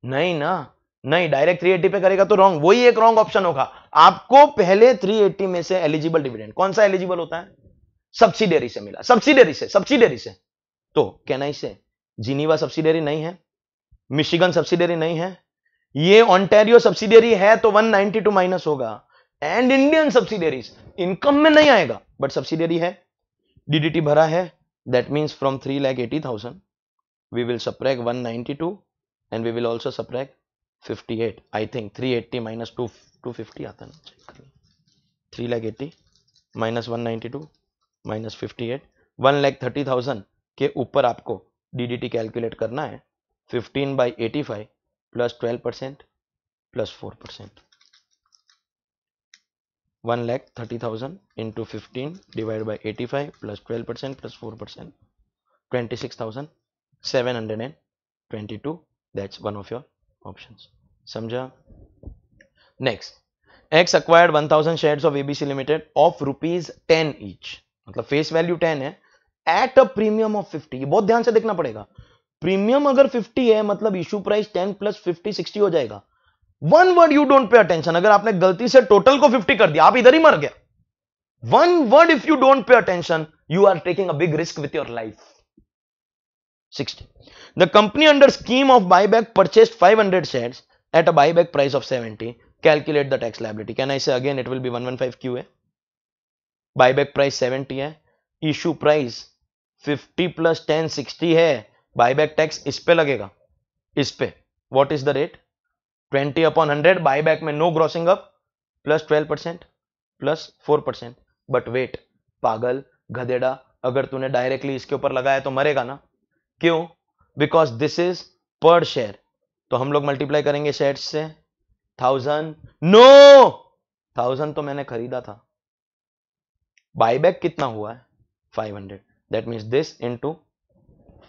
नहीं ना, नहीं डायरेक्ट 380 पे करेगा तो रॉन्ग, वही एक रॉन्ग ऑप्शन होगा। आपको पहले 380 में से एलिजिबल डिविडेंड कौन सा एलिजिबल होता है? सब्सिडियरी से मिला, सब्सिडियरी से तो कैन आई से जिनीवा सब्सिडियरी नहीं है, मिशिगन सब्सिडियरी नहीं है, ये ऑन्टेरियो सब्सिडियरी है तो 192 माइनस होगा, एंड इंडियन सब्सिडियरीज इनकम में नहीं आएगा बट सब्सिडियरी है, डीडीटी भरा है, that means from 3,80,000 we will subtract 192 and we will also subtract 58। I think 380 minus 250 आता है, 3,80,000 माइनस 192 माइनस 58, 1,30,000 के ऊपर आपको डीडीटी कैलकुलेट करना है 15/85 plus 12% plus 4%, 1,30,000 into 15 divide by 85 plus 12% plus 4%, 26,722, that's one of your options. समझा? Next, X acquired 1000 shares of ABC limited of ₹10 each, मतलब face value 10 है, एट अ प्रीमियम ऑफ 50। ये बहुत ध्यान से देखना पड़ेगा, प्रीमियम अगर 50 है मतलब इशू प्राइस 10 प्लस 50 60 हो जाएगा। One word you don't pay attention, अगर आपने गलती से टोटल को 50 कर दिया आप इधर ही मर गया। One word if you don't pay attention you are taking a big risk with your life. 60. The company under scheme of buyback purchased 500 shares at a buyback price of 70. Calculate the tax liability. Can I say again? It will be 115 QA. Buyback price 70 है, issue price 50 plus 10 60 है, buyback tax इस पे लगेगा, इस पे। What is the rate? 20 upon 100. Buyback में no grossing up plus 12% plus 4%. But wait, पागल गधेड़ा, अगर तूने डायरेक्टली इसके ऊपर लगाया तो मरेगा ना। क्यों? बिकॉज दिस इज पर शेयर, तो हम लोग मल्टीप्लाई करेंगे शेयर से 1000। नो, 1000 तो मैंने खरीदा था, बायबैक कितना हुआ है 500, that means this into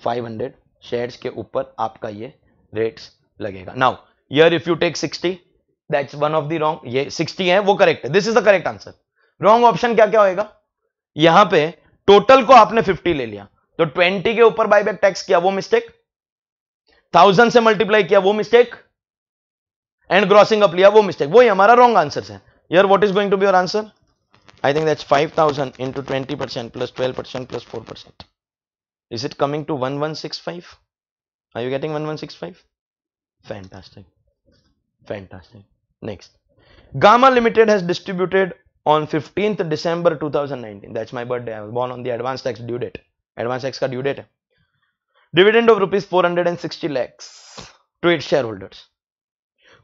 500 shares के ऊपर आपका ये रेट्स लगेगा। Now here if you take 60, that's one of the wrong, ये 60 है वो करेक्ट है, this is the correct answer. Wrong option क्या क्या होएगा? यहां पे टोटल को आपने 50 ले लिया तो 20 के ऊपर बायबैक टैक्स किया वो मिस्टेक, 1000 से मल्टीप्लाई किया वो मिस्टेक, एंड ग्रॉसिंग अप लिया वो मिस्टेक, वो ही हमारा रॉन्ग आंसर है। Here what is going to be your answer? I think that's 5000 into 20% plus 12% plus 4%. Is it coming to 1165? Are you getting 1165? Fantastic. Fantastic. Next. Gamma Limited has distributed on 15th December 2019. That's my birthday. I was born on the advance tax due date. Advance tax का due date है. Dividend of rupees 460 lakhs to its shareholders.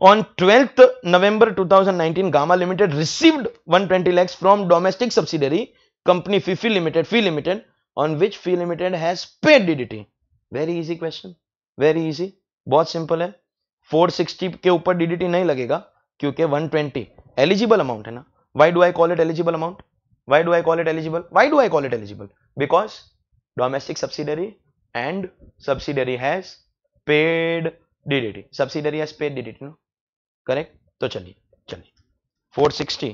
On 12th November 2019, Gamma Limited received 120 lakhs from domestic subsidiary company Fee Limited, on which Fee Limited has paid DDT. Very easy question. Very easy. बहुत simple है. 460 के ऊपर DDT नहीं लगेगा क्योंकि 120 eligible amount है ना. Why do I call it eligible amount? Why do I call it eligible? Why do I call it eligible? Because domestic subsidiary and subsidiary has paid DDT. Subsidiary has paid DDT, no? Correct? तो चलिए 460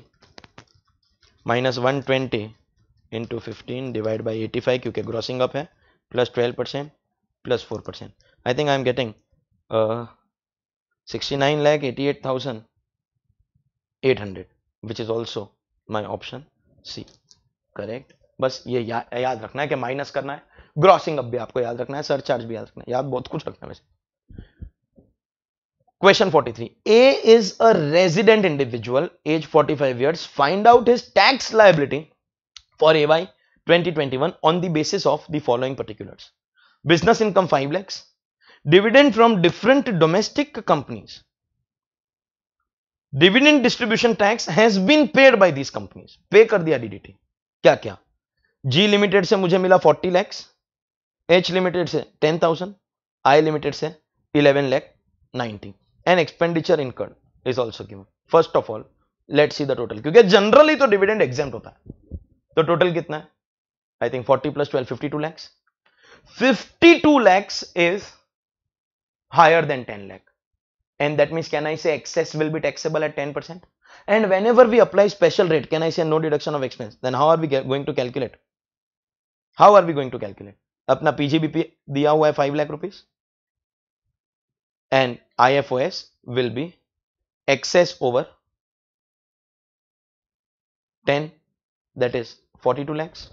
minus 120 into 15 divided by 85 क्योंकि grossing up है plus 12% plus 4%. I think I am getting 69,88,800 which is also my option C. Correct? बस ये याद रखना है कि माइनस करना है, ग्रॉसिंग अप भी आपको याद रखना है, सरचार्ज भी याद रखना है, याद बहुत कुछ रखना है वैसे। Question 43. A is a resident individual, age 45 years. Find out his tax liability for AY 2021 on the basis of the following particulars. Business income 5 lakhs. Dividend from different domestic companies. Dividend distribution tax has been paid by these companies. Pay कर दिया DDT. क्या क्या? G Limited से मुझे मिला 40 lakhs. H Limited से 10,000. I Limited से 11 lakh 90. And expenditure incurred is also given. First of all, let's see the total. क्योंकि जनरली तो डिविडेंड एग्जेम्प्ट होता है, तो टोटल कितना है? I think 40 plus 12 52 lakhs. 52 lakhs is higher than 10 lakh, and that means can I say excess will be taxable at 10%? And whenever we apply special rate, can I say no deduction of expense? Then how are we going to calculate? How are we going to calculate? अपना PGBP दिया हुआ है 5 lakh rupees. And IFOS will be excess over 10, that is 42 lakhs.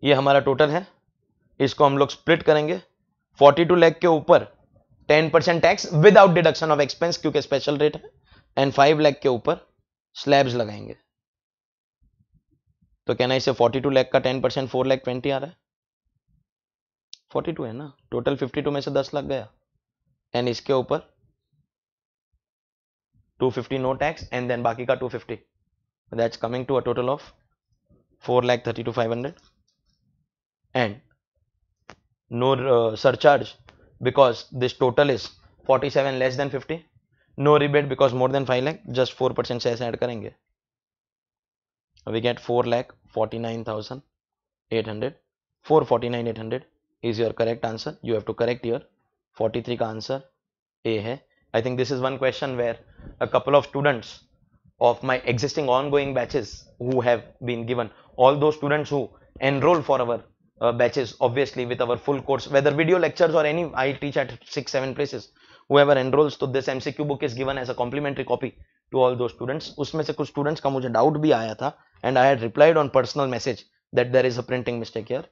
ये हमारा total है, इसको हम लोग स्प्लिट करेंगे। 42 लाख के ऊपर 10% tax without deduction of expense क्योंकि स्पेशल रेट है, एंड 5 लाख के ऊपर स्लैब्स लगाएंगे। तो कहना इसे 42 लाख का 10% 4 लाख 20 आ रहा है, 42 है ना, टोटल 52 में से 10 लाख गया, एंड इसके ऊपर 250 नो टैक्स, एंड देन बाकी का 250, that's coming to a total of 4,32,500 and no surcharge because this total is 47 less than 50, no rebate because more than 5 lakh, just 4% से ऐसे ऐड करेंगे, we get 4,49,800. 449,800 is your correct answer. You have to correct here. 43 का answer A है, I think this is one question where a couple of students of my existing ongoing batches who have been given, all those students who enroll for our batches, obviously with our full course, whether video lectures or any, I teach at 6-7 places, whoever enrolls to this MCQ book is given as a complimentary copy to all those students. उसमें से कुछ students का मुझे doubt भी आया था and I had replied on personal message that there is a printing mistake here.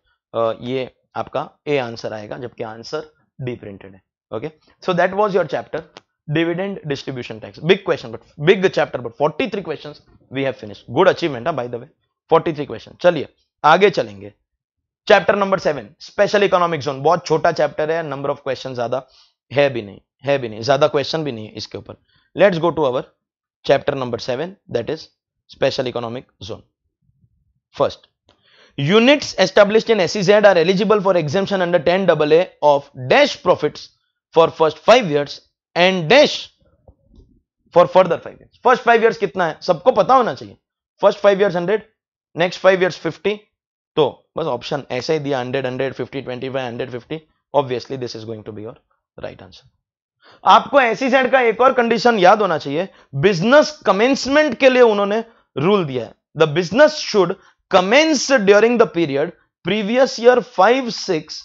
ये आपका A आंसर आएगा जबकि आंसर D printed है. Okay, so that was your chapter. Dividend distribution tax, big question, but big chapter, but 43 questions we have finished. Good achievement, by the way. 43 questions. चलिए आगे चलेंगे. Chapter number 7 special economic zone, बहुत छोटा chapter है, number of question ज्यादा है भी नहीं, ज्यादा क्वेश्चन भी नहीं है इसके ऊपर. Let's go to our chapter number 7, that is special economic zone. First, units established in SEZ are eligible for exemption under 10AA of dash profits for first 5 years and dash for further 5 years. First 5 years कितना है सबको पता होना चाहिए. First 5 years 100, next 5 years 50. तो बस option ऐसे ही दिया 100, 150, 25, 150. Obviously this is going to be your right answer. आपको SEZ का एक और कंडीशन याद होना चाहिए. बिजनेस कमेंसमेंट के लिए उन्होंने रूल दिया है. The business should commence during the period previous year 5-6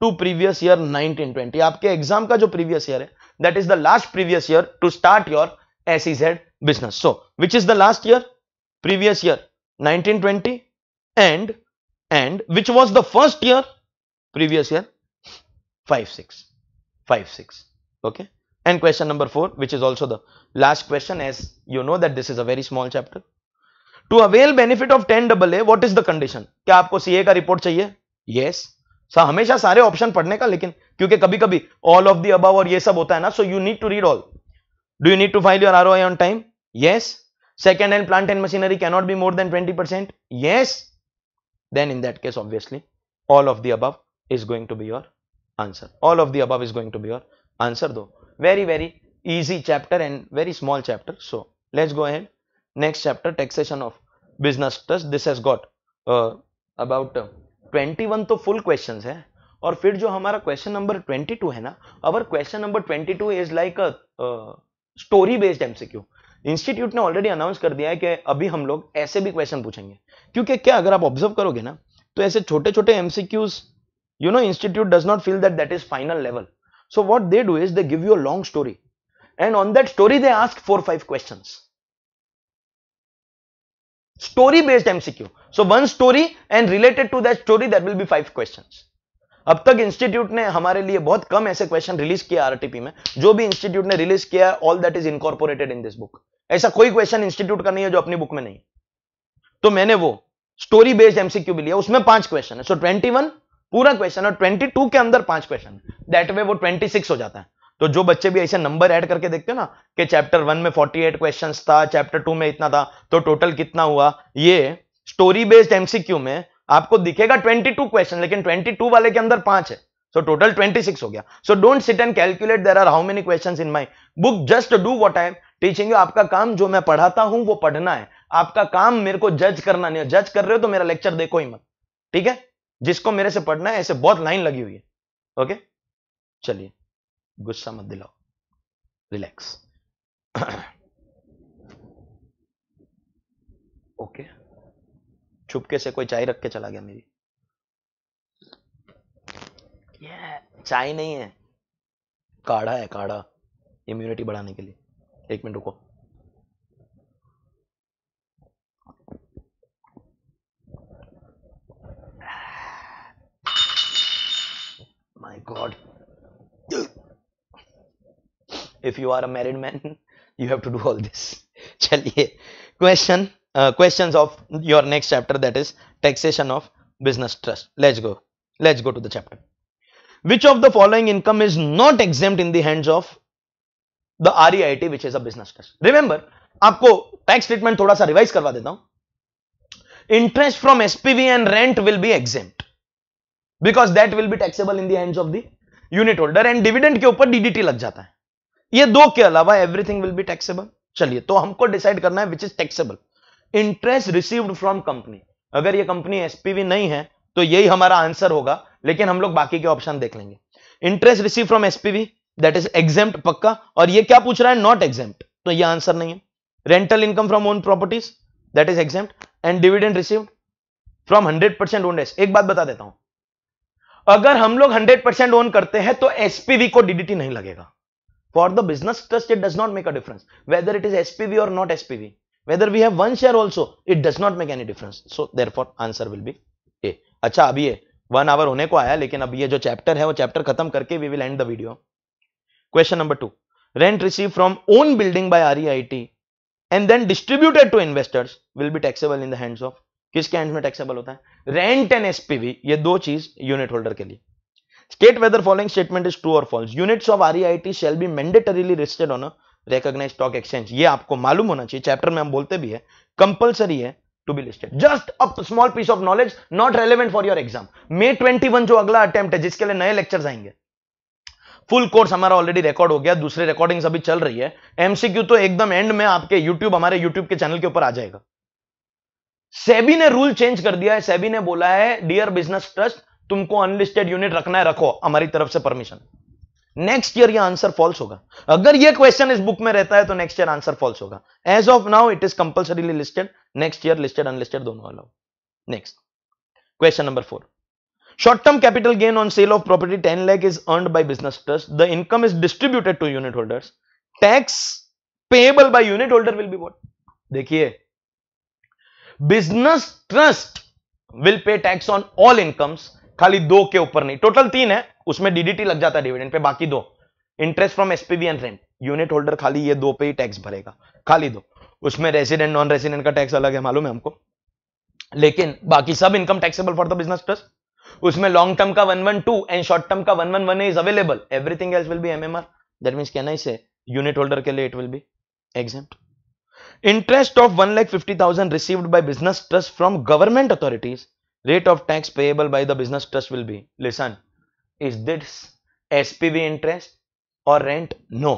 to previous year 19-20. आपके एग्जाम का जो previous year है, that is the last previous year to start your SEZ business. So which is the last year? Previous year 19-20 and which was the first year? Previous year 5-6. Okay, and question number 4, which is also the last question, as you know that this is a very small chapter. To avail benefit of 10AA, what is the condition? क्या आपको CA का report चाहिए? Yes. हमेशा सारे option पढ़ने का, लेकिन क्योंकि कभी कभी all of the above और ये सब होता है ना, so you need to read all. Do you need to file your ROI on time? Yes. Second hand plant and machinery cannot be more than 20%? Yes. Then in that case, obviously, all of the above is going to be your answer. All of the above is going to be your answer though. Very, very easy chapter and very small chapter. So let's go ahead. Next chapter, taxation of business trust. This has got about 21 तो full questions है, और फिर जो हमारा question number 22 है ना, our question number 22 is like a story based MCQ. Institute ने already announce कर दिया है कि अभी हम लोग ऐसे भी क्वेश्चन पूछेंगे, क्योंकि क्या अगर आप ऑब्जर्व करोगे ना तो ऐसे छोटे छोटे MCQs, you know, institute does not feel that that is final level. So what they do is they give you a long story, and on that story they ask 4-5 questions. Story based MCQ. So one story and related to that story there will be 5 questions. अब तक institute ने हमारे लिए बहुत कम ऐसे question release किया RTP में. जो भी इंस्टीट्यूट ने रिलीज किया all that is incorporated in this book. ऐसा कोई क्वेश्चन इंस्टीट्यूट का नहीं है जो अपनी बुक में नहीं. तो मैंने वो स्टोरी बेस्ड एमसीक्यू भी लिया, उसमें 5 क्वेश्चन है. सो 21 पूरा क्वेश्चन और 22 के अंदर 5 क्वेश्चन. दैट वे वो 26 हो जाता है. तो जो बच्चे भी ऐसे नंबर ऐड करके देखते हो ना कि चैप्टर 1 में 48 क्वेश्चंस था, चैप्टर 2 में इतना था, तो टोटल कितना हुआ, ये स्टोरी बेस्ड एमसीक्यू में आपको दिखेगा 22 क्वेश्चन, लेकिन 22 वाले के अंदर 5 है, सो टोटल 26 हो गया. So don't sit and calculate there are how many questions in my book, just do what I am teaching you. आपका काम जो मैं पढ़ाता हूं वो पढ़ना है, आपका काम मेरे को जज करना नहीं है. जज कर रहे हो तो मेरा लेक्चर देखो ही मत, ठीक है. जिसको मेरे से पढ़ना है, ऐसे बहुत लाइन लगी हुई है. ओके, चलिए गुस्सा मत दिलाओ, रिलैक्स. ओके, चुपके से कोई चाय रख के चला गया मेरी. चाय नहीं है, काढ़ा है, काढ़ा, इम्यूनिटी बढ़ाने के लिए. 1 मिनट रुको. My God, if you are a married man you have to do all this. चलिए questions of your next chapter, that is taxation of business trust. Let's go to the chapter. Which of the following income is not exempt in the hands of the REIT which is a business trust? Remember, आपको tax treatment थोड़ा सा revise करवा देता हूं. Interest from SPV and rent will be exempt because that will be taxable in the hands of the unit holder, and dividend के ऊपर DDT लग जाता है. ये दो के अलावा एवरीथिंग विल बी टैक्सेबल. चलिए, तो हमको डिसाइड करना है which is taxable. Interest received from company. अगर ये कंपनी एसपीवी नहीं है तो यही हमारा आंसर होगा, लेकिन हम लोग बाकी के ऑप्शन देख लेंगे. Interest receive from SPV that is exempt पक्का। और ये क्या पूछ रहा है, नॉट एग्जेम्प्ट, तो ये आंसर नहीं है। Rental income from own properties that is exempt and dividend received from 100% owned S. एक बात बता देता हूं, अगर हम लोग 100% ओन करते हैं तो एसपीवी को डीडीटी नहीं लगेगा। For the business trust it does not make a difference whether it is SPV और not SPV, whether we have one share also it does not make any difference, so therefore answer will be A. अच्छा, अभी ये 1 our होने को आया, लेकिन अब ये जो चैप्टर है वो चैप्टर खत्म करके we will end the video. Question number 2, rent receive from own building by REIT and then distributed to investors will be taxable in the hands of, किसके हैंड्स में टैक्सेबल होता है, रेंट एंड एसपीवी, ये दो चीज unit holder के लिए। State whether following statement is true और false, units of REIT shall be mandatorily listed on a recognized stock exchange, ये आपको मालूम होना चाहिए, चैप्टर में हम बोलते भी है कंपलसरी है to be listed. Just a small piece of knowledge, not relevant for your exam. May 21 जो अगला अटेम्प्ट है जिसके लिए नए लेक्चर्स आएंगे, फुल कोर्स हमारा ऑलरेडी रिकॉर्ड हो गया, दूसरे रिकॉर्डिंग्स अभी चल रही है, एमसीक्यू तो एकदम एंड में आपके यूट्यूब, हमारे यूट्यूब के चैनल के ऊपर आ जाएगा। सेबी ने रूल चेंज कर दिया है, सेबी ने बोला है डियर बिजनेस ट्रस्ट तुमको अनलिस्टेड यूनिट रखना है, रखो, हमारी तरफ से परमिशन। नेक्स्ट ईयर ये आंसर फॉल्स होगा, अगर ये क्वेश्चन इस बुक में रहता है तो नेक्स्ट ईयर आंसर फॉल्स होगा। As of now it is compulsorily listed, next year listed unlisted दोनों allow. Next question number 4, short-term capital gain on sale of property 10 lakh is earned by business trust. The income is distributed to unit holders. Tax payable by unit holder will be what? देखिए, business trust will pay tax on all incomes, खाली दो के ऊपर नहीं, total 3 है, उसमें DDT लग जाता है डिविडेंड पे, बाकी 2 interest from SPV and rent, unit holder खाली ये 2 पे ही टैक्स भरेगा, खाली 2, उसमें रेसिडेंट नॉन रेसिडेंट का टैक्स अलग है, मालूम है हमको, लेकिन बाकी सब income taxable for the business trust. उसमें लॉन्ग टर्म का 112 एंड शॉर्ट टर्म का 111 is available, everything else will be MMR, that means can I से यूनिट होल्डर के लिए it will be exempt. Interest of 1,50,000 received by business trust from government authorities, rate of tax payable by the business trust will be, listen, is this SPV interest or rent? No,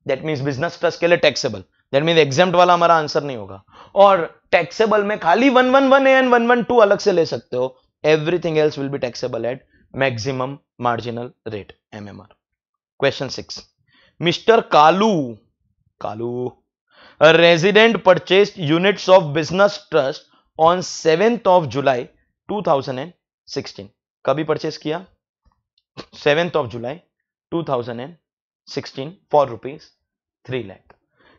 that means business trust के लिए taxable, that means exempt वाला हमारा answer नहीं होगा। और taxable में खाली 111 and 112 अलग से ले सकते हो, everything else will be taxable at maximum marginal rate MMR. Question 6, Mr. Kalu, a resident purchased units of business trust on 7th of July 2016, कभी परचेस किया, 7th of July 2016 for rupees 3 lakh.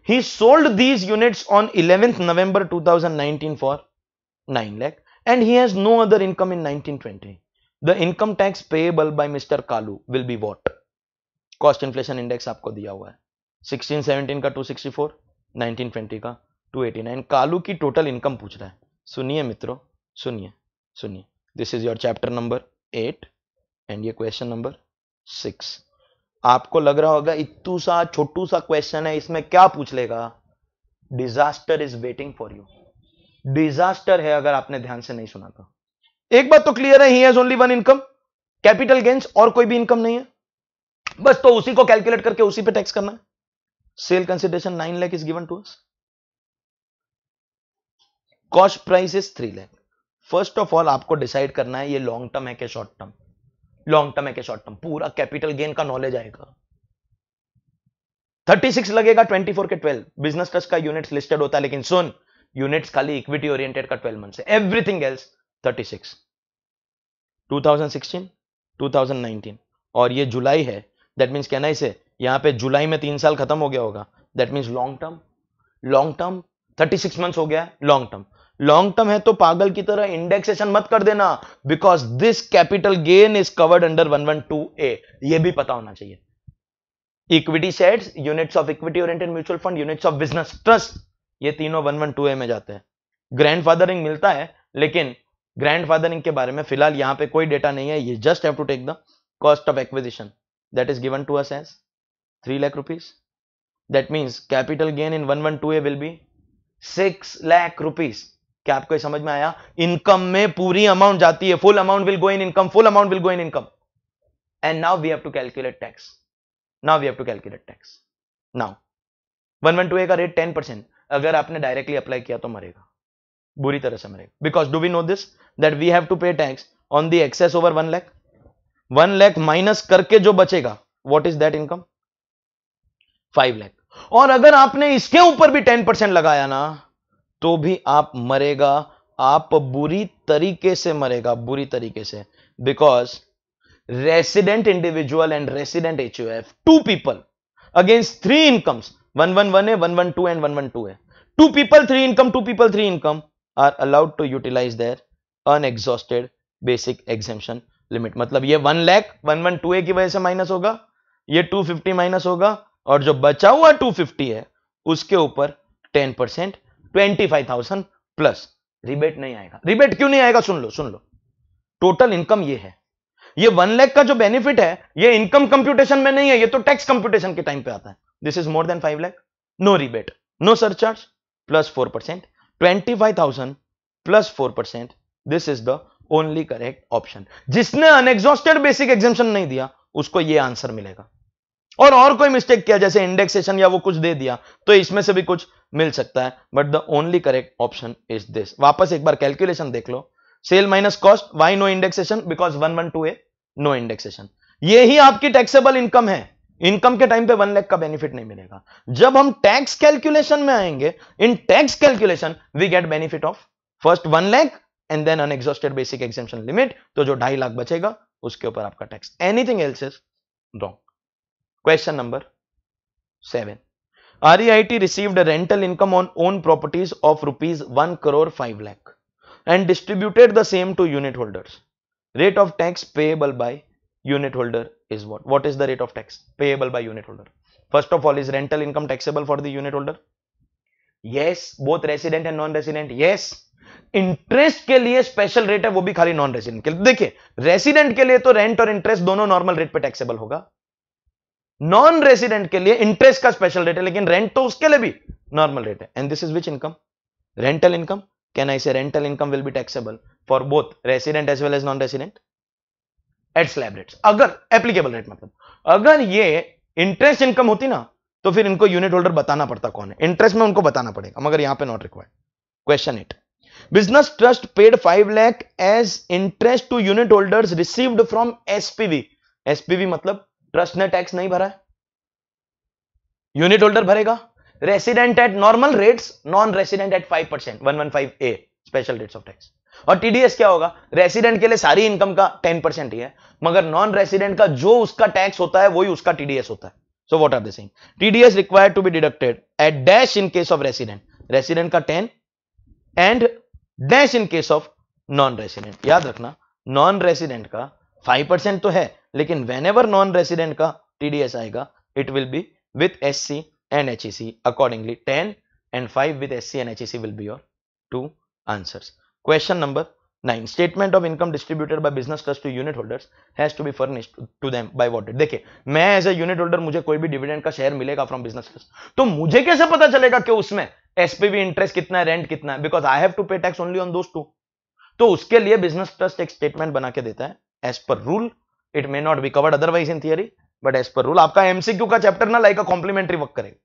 He sold these units on 11th November 2019 for 9 lakh and he has no other income in 1920. The income tax payable by Mr. Kalu will be what? Cost inflation index आपको दिया हुआ है, 1617 का 264, 1920 का 289, कालू की total income पूछ रहा है। सुनिए मित्रों, सुनिए, this is your chapter number 8 and ये क्वेश्चन नंबर 6। आपको लग रहा होगा इतू सा छोटू सा क्वेश्चन है, इसमें क्या पूछ लेगा, disaster is waiting for you, disaster है अगर आपने ध्यान से नहीं सुना तो। एक बात तो क्लियर है, he has only one income, capital gains, और कोई भी इनकम नहीं है, बस तो उसी को कैलकुलेट करके उसी पे टैक्स करना है। Sale consideration 9 lakh is given to us, cost price is 3 lakh. First of all आपको डिसाइड करना है ये लॉन्ग टर्म है कि शॉर्ट टर्म, लॉन्ग टर्म है कि शॉर्ट टर्म, पूरा कैपिटल गेन का नॉलेज आएगा। 36 लगेगा, 24 के 12, बिजनेस ट्रस्ट का यूनिट्स लिस्टेड होता है, लेकिन सुन, यूनिट्स खाली इक्विटी ओरिएंटेड का 12 मंथ है, एवरीथिंग एल्स 36। 2016 2019 और ये जुलाई है, दैट मींस कहना इसे यहां पे जुलाई में 3 साल खत्म हो गया होगा, that means long term 36 months हो गया, लॉन्ग टर्म है तो पागल की तरह इंडेक्सेशन मत कर देना, because this capital gain is covered under 112A, ये भी पता होना चाहिए। Equity shares, units of equity oriented mutual fund, units of business trust, ये तीनों 112A में जाते हैं। ग्रैंडफादरिंग मिलता है, लेकिन ग्रैंडफादरिंग के बारे में फिलहाल यहां पे कोई डेटा नहीं है, ये just have to take the cost of acquisition that is given to us as 3 lakh rupees, that means capital gain in 112A will be 6 lakh rupees. क्या आपको समझ में आया? इनकम में पूरी अमाउंट जाती है, full amount will go in income, full amount will go in income, and now we have to calculate tax, now 112A का रेट 10%, अगर आपने डायरेक्टली अप्लाई किया तो मरेगा, बुरी तरह से मरेगा, because do we know this that we have to pay tax on the excess over 1 lakh, 1 lakh minus करके जो बचेगा, what is that income, 5 lakh. और अगर आपने इसके ऊपर भी 10% लगाया ना तो भी आप मरेगा, आप बुरी तरीके से मरेगा, बुरी तरीके से। Because resident individual and resident HUF, 2 people against 3 incomes, 111 है, 112 and 112 है, 2 people 3 income, 2 people 3 income are allowed to utilize their unexhausted basic exemption limit। मतलब ये 1 लाख 112 की वजह से माइनस होगा, ये 250 माइनस होगा, और जो बचा हुआ 250 है उसके ऊपर 10% 25,000 प्लस रिबेट नहीं आएगा। रिबेट क्यों नहीं आएगा? सुन लो, टोटल इनकम ये है। ये 1 लाख का जो बेनिफिट है ये इनकम कंप्यूटेशन में नहीं है, ये तो टैक्स कंप्यूटेशन के टाइम पे आता है। This is more than 5 lakh, no rebate, no surcharge, plus 4%, 25,000 plus 4%, this is the only correct option. जिसने अनएग्जॉस्टेड बेसिक एग्जेम्पशन नहीं दिया उसको ये आंसर मिलेगा। और कोई मिस्टेक किया जैसे इंडेक्सेशन या वो कुछ दे दिया तो इसमें से भी कुछ मिल सकता है, but the only correct option is this. वापस एक बार कैलकुलेशन देख लो, sale minus cost, why no indexation? Because 112 है, नो इंडेक्सेशन। ये ही आपकी टैक्सेबल इनकम है। इनकम के टाइम पे 1 लाख का बेनिफिट नहीं मिलेगा। जब हम टैक्स कैलकुलेशन में आएंगे, in tax calculation we get benefit of first 1 lakh and then unexhausted basic exemption limit, तो जो 2.5 लाख बचेगा उसके ऊपर आपका टैक्स। Anything else is wrong. Question number 7, REIT received a rental income on own properties of rupees 1 crore 5 lakh and distributed the same to unit holders. Rate of tax payable by unit holder is what? What is the rate of tax payable by unit holder? First of all, is rental income taxable for the unit holder? Yes, both resident and non-resident. Yes. Interest के लिए special rate है, वो भी खाली non resident के लिए। देखिए, resident के लिए तो रेंट और इंटरेस्ट दोनों नॉर्मल रेट पे टैक्सेबल होगा, नॉन रेसिडेंट के लिए इंटरेस्ट का स्पेशल रेट है, लेकिन रेंट तो उसके लिए भी नॉर्मल रेट है। And this is which income? Rental income. Can I say rental income will be taxable for both resident as well as non resident at slab rates. अगर applicable rate, मतलब अगर ये interest income होती ना तो फिर इनको यूनिट होल्डर बताना पड़ता कौन है, इंटरेस्ट में उनको बताना पड़ेगा, मगर यहां पे not required. Question 8, business trust paid 5 lakh as interest to unit holders received from SPV. SPV मतलब ट्रस्ट ने टैक्स नहीं भरा है, यूनिट होल्डर भरेगा। Resident at normal rates, non resident at 5%, 115A special rates of tax. और TDS क्या होगा? Resident के लिए सारी इनकम का 10% ही है, मगर नॉन रेसिडेंट का जो उसका टैक्स होता है वही उसका टीडीएस होता है। So what are they saying? TDS required to be deducted at dash in case of resident, resident का 10 and dash in case of non resident. याद रखना, नॉन रेसिडेंट का 5% तो है, लेकिन वेनेवर नॉन रेसिडेंट का टीडीएस आएगा it will be with SC and HEC accordingly। 10 and 5 with SC and HEC will be your two answers। Question number 9, statement of income distributed by business trust to unit holders has to be furnished to them by what date? देखिए, मैं as a unit holder मुझे कोई भी dividend का share मिलेगा from business trust, तो मुझे कैसे पता चलेगा कि उसमें एसपीवी इंटरेस्ट कितना है, रेंट कितना है? Because I have to pay tax only on those two. तो उसके लिए बिजनेस ट्रस्ट एक स्टेटमेंट बना के देता है as per rule. It may not be covered otherwise in theory, but as per rule आपका एमसीक्यू का चैप्टर ना लाइक अ कॉम्प्लीमेंट्री वर्क करेगा,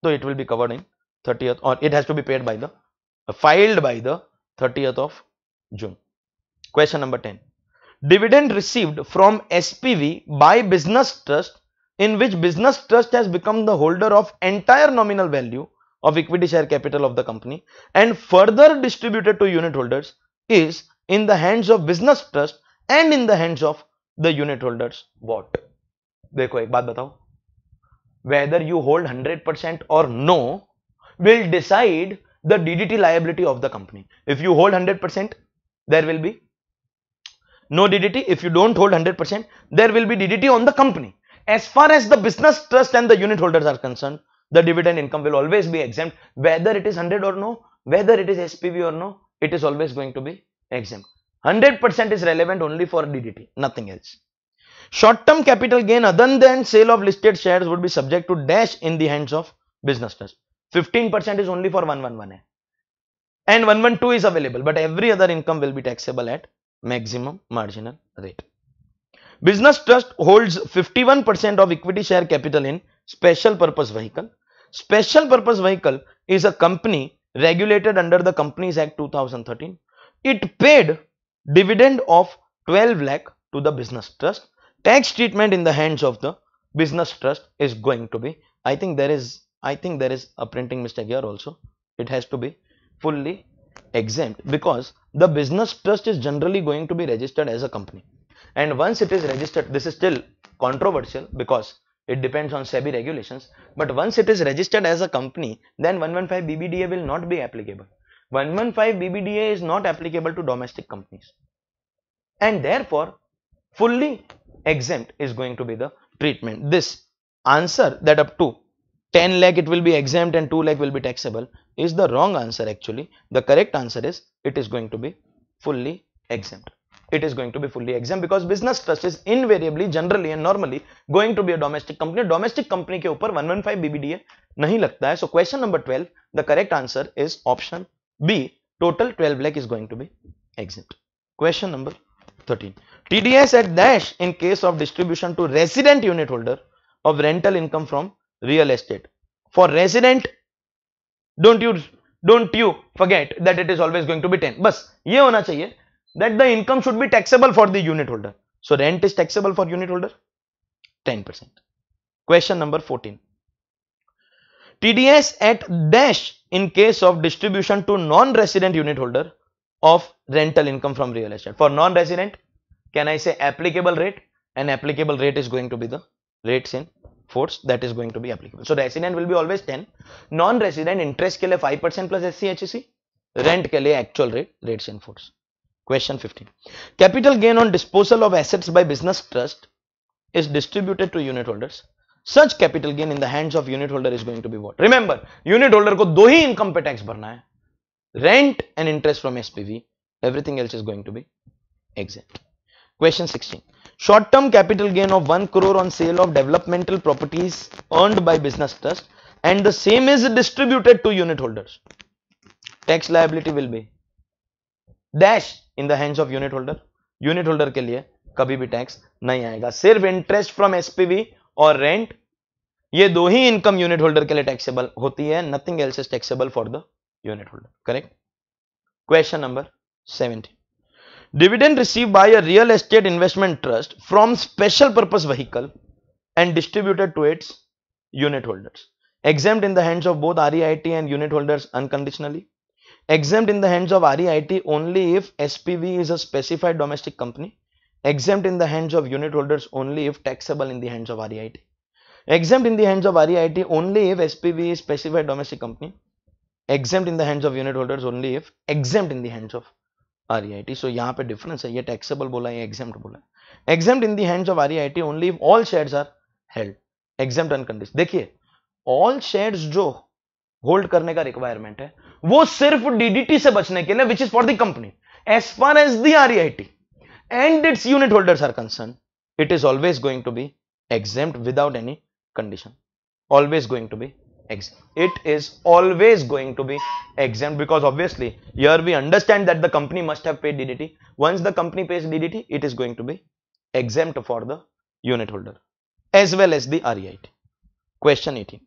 तो it will be covered in 30th, और it has to be paid by the filed by the 30th of June। Question number 10, dividend received from SPV by business trust in which business trust has become the holder of entire nominal value of equity share capital of the company and further distributed to unit holders is in the hands of business trust and in the hands of the unit holders what? देखो एक बात बताओ, whether you hold 100% or no will decide the DDT liability of the company. If you hold 100%, there will be no DDT. If you don't hold 100%, there will be DDT on the company. As far as the business trust and the unit holders are concerned, the dividend income will always be exempt, whether it is 100 or no, whether it is SPV or no, it is always going to be exempt. 100% is relevant only for DDT, nothing else. Short-term capital gain other than sale of listed shares would be subject to dash in the hands of business trust. 15% is only for 111 and 112 is available, but every other income will be taxable at maximum marginal rate. Business trust holds 51% of equity share capital in special purpose vehicle. Special purpose vehicle is a company regulated under the Companies Act 2013. It paid dividend of 12 lakh to the business trust. Tax treatment in the hands of the business trust is going to be I think there is a printing mistake here also. It has to be fully exempt because the business trust is generally going to be registered as a company, and once it is registered, this is still controversial because it depends on SEBI regulations, but once it is registered as a company, then 115 BBDA will not be applicable. 115 BBDA is not applicable to domestic companies, and therefore fully exempt is going to be the treatment. This answer that up to 10 lakh it will be exempt and 2 lakh will be taxable is the wrong answer actually. The correct answer is it is going to be fully exempt. It is going to be fully exempt because business trust is invariably, generally and normally going to be a domestic company. Domestic company के ऊपर 115 BBDA नहीं लगता है. So question number 12, the correct answer is option B. Total 12 lakh is going to be exempt. Question number 13. TDS at dash in case of distribution to resident unit holder of rental income from real estate. For resident, don't you forget that it is always going to be 10. बस ये होना चाहिए that the income should be taxable for the unit holder. So rent is taxable for unit holder 10%. Question number 14. TDS at dash in case of distribution to non-resident unit holder of rental income from real estate. For non-resident, can I say applicable rate? And applicable rate is going to be the rates in force that is going to be applicable. So resident will be always 10. Non-resident interest के लिए 5% plus SC HC. Rent के लिए actual rate, rates in force. Question 15. Capital gain on disposal of assets by business trust is distributed to unit holders. Such capital gain in the hands of unit holder is going to be what? Remember, unit holder को दो ही income पे tax भरना है. Rent and interest from SPV. Everything else is going to be exempt. Question 16. Short-term capital gain of 1 crore on sale of developmental properties earned by business trust and the same is distributed to unit holders. Tax liability will be dash in the hands of unit holder. Unit holder के लिए कभी भी tax नहीं आएगा. सिर्फ interest from SPV और rent, ये दो ही इनकम यूनिट होल्डर के लिए टैक्सेबल होती है. Nothing else is taxable for the unit holder. Correct. Question number 17. Dividend received by a real estate investment trust from special purpose vehicle and distributed to its unit holders. Exempt in the hands of both REIT and unit holders unconditionally. Exempt in the hands of REIT only if SPV is a specified domestic company. Exempt in the hands of unit holders only if taxable in the hands of REIT. Exempt in the hands of REIT only if SPV is specified domestic company. Exempt in the hands of unit holders only if exempt in the hands of REIT. So यहाँ पे difference है, ये taxable बोला है, ये exempt बोला है. Exempt in the hands of REIT only if all shares are held. Exempt unconditional. देखिए, all shares जो होल्ड करने का रिक्वायरमेंट है वो सिर्फ डीडीटी से बचने के लिए, which is for the company. As far as the REIT and its unit holders are concern, it is always going to be exempt without any condition. Always going to be exempt. It is always going to be exempt because obviously here we understand that the company must have paid DDT. Once the company pays DDT, it is going to be exempt for the unit holder as well as the REIT. Question 18.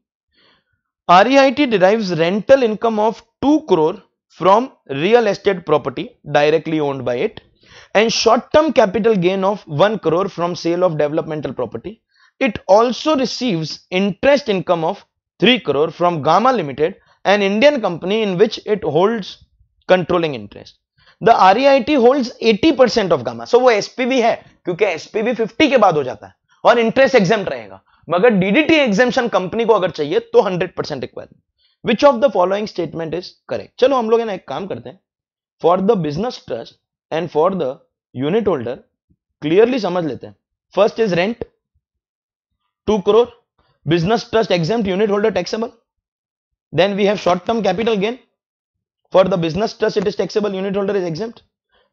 REIT derives rental income of 2 crore from real estate property directly owned by it and short-term capital gain of 1 crore from sale of developmental property. It also receives interest income of 3 crore from Gamma Limited, an Indian company in which it holds controlling interest. The REIT holds 80% of Gamma. So वो SPV है क्योंकि SPV 50 के बाद हो जाता है और interest exempt रहेगा, मगर डीडीटी एग्जेम्पशन कंपनी को अगर चाहिए तो 100% requirement. Which of the following statement is correct? चलो हम लोग ना एक काम करते हैं. For the business trust and for the unit holder clearly समझ लेते हैं. First is rent 2 crore, business trust exempt, unit holder taxable. Then we have short term capital gain. For the business trust it is taxable, unit holder is exempt.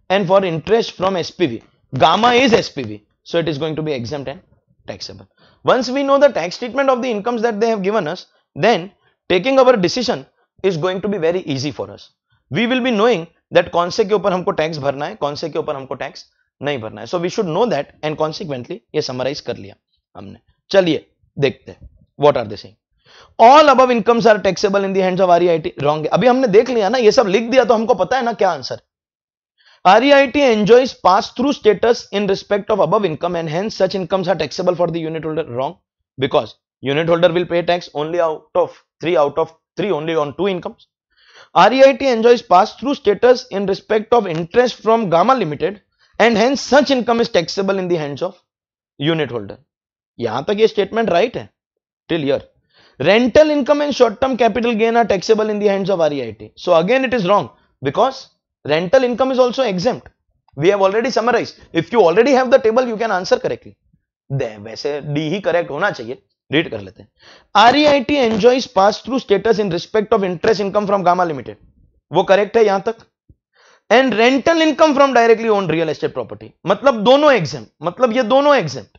And for interest from SPV, Gamma is SPV, so it is going to be exempt and taxable. Once we know the tax treatment of the incomes that they have given us, then taking our decision is going to be very easy for us. We will be knowing that कौन से के ऊपर हमको tax भरना है, कौन से के ऊपर हमको टैक्स नहीं भरना है. So we should know that and consequently ये summarize कर लिया हमने. चलिए देखते हैं what are they saying. All above incomes are taxable in the hands of REIT. Wrong. अभी हमने देख लिया ना, ये सब लिख दिया तो हमको पता है ना क्या answer. REIT enjoys pass-through status in respect of above income and hence such incomes are taxable for the unit holder. Wrong, because Unit holder will pay tax only out of 3 only on 2 incomes. REIT enjoys pass-through status in respect of interest from Gamma Limited and hence such income is taxable in the hands of unit holder. यहां तक ये statement right है till here. Rental income and short-term capital gain are taxable in the hands of REIT. So again it is wrong because rental income is also exempt. We have already summarized. If you already have the table, you can answer correctly. वैसे D ही correct होना चाहिए. Read कर लेते हैं. REIT enjoys pass-through status in respect of interest income from Gamma Limited. वो correct है यहां तक. And rental income from directly owned real estate property. मतलब दोनों exempt. मतलब ये दोनों exempt.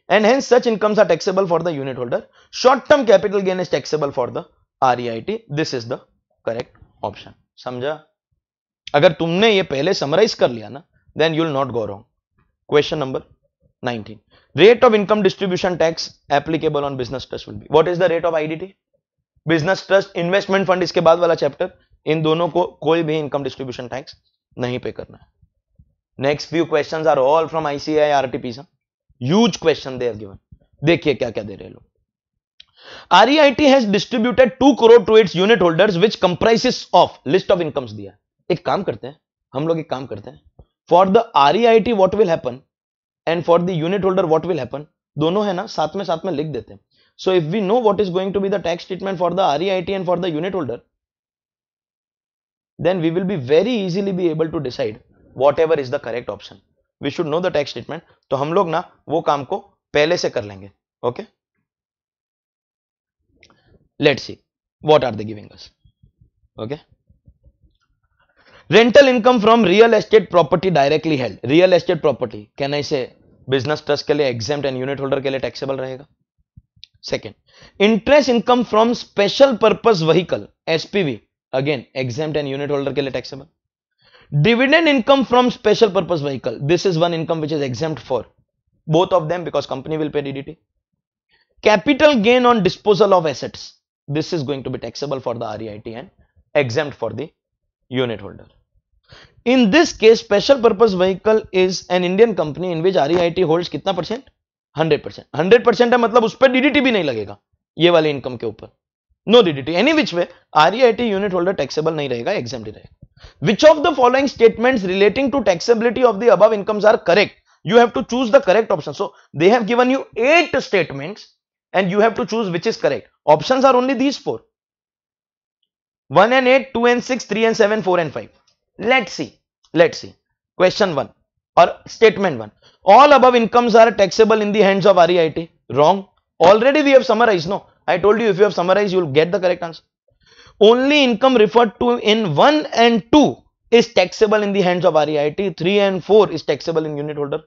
And hence such incomes are taxable for the unit holder. Short-term capital gain is taxable for the REIT. This is the correct option. समझा? अगर तुमने ये पहले समराइज कर लिया ना, then you will not go wrong. Question number 19. Rate of income distribution tax applicable on business trust will be. What is the rate of IDT? Business trust, investment fund, इसके बाद वाला चैप्टर, इन दोनों को कोई भी इनकम डिस्ट्रीब्यूशन टैक्स नहीं पे करना है. Next few questions are all from ICAI RTPs. Huge question they given. देखिए क्या क्या दे रहे लोग. REIT has distributed 2 crore to its unit holders which comprises of list of incomes दिया. एक काम करते हैं हम लोग, एक काम करते हैं. For the REIT what will happen and for the unit holder what will happen, दोनों है ना, साथ में लिख देते हैं. So if we know what is going to be the tax treatment for the REIT and for the unit holder, then we will be very easily be able to decide whatever is the correct option. We should know the tax treatment. तो हम लोग ना वो काम को पहले से कर लेंगे. Okay, let's see what are they giving us. Okay, rental income from real estate property directly held. Real estate property, can I say business trust के लिए exempt and unit holder के लिए taxable रहेगा. Second, interest income from special purpose vehicle SPV, again exempt and unit holder के लिए taxable. Dividend income from special purpose vehicle, this is one income which is exempt for both of them because company will pay DDT. Capital gain on disposal of assets, this is going to be taxable for the REIT and exempt for the unit holder. In this case, special purpose vehicle is an Indian company in which REIT holds कितना percent? 100%. 100% है मतलब उस पर DDT भी नहीं लगेगा ये वाले इनकम के ऊपर. No DDT. Any which way REIT unit holder taxable नहीं रहेगा, exempt ही रहेगा. Which of the following statements relating to taxability of the above incomes are correct? You have to choose the correct option. So they have given you 8 statements and you have to choose which is correct. Options are only these 4. 1 and 8, 2 and 6, 3 and 7, 4 and 5. Let's see. Question 1 or statement 1. All above incomes are taxable in the hands of REIT. Wrong. Already we have summarized. No, I told you if you have summarized, you will get the correct answer. Only income referred to in 1 and 2 is taxable in the hands of REIT. 3 and 4 is taxable in unit holder.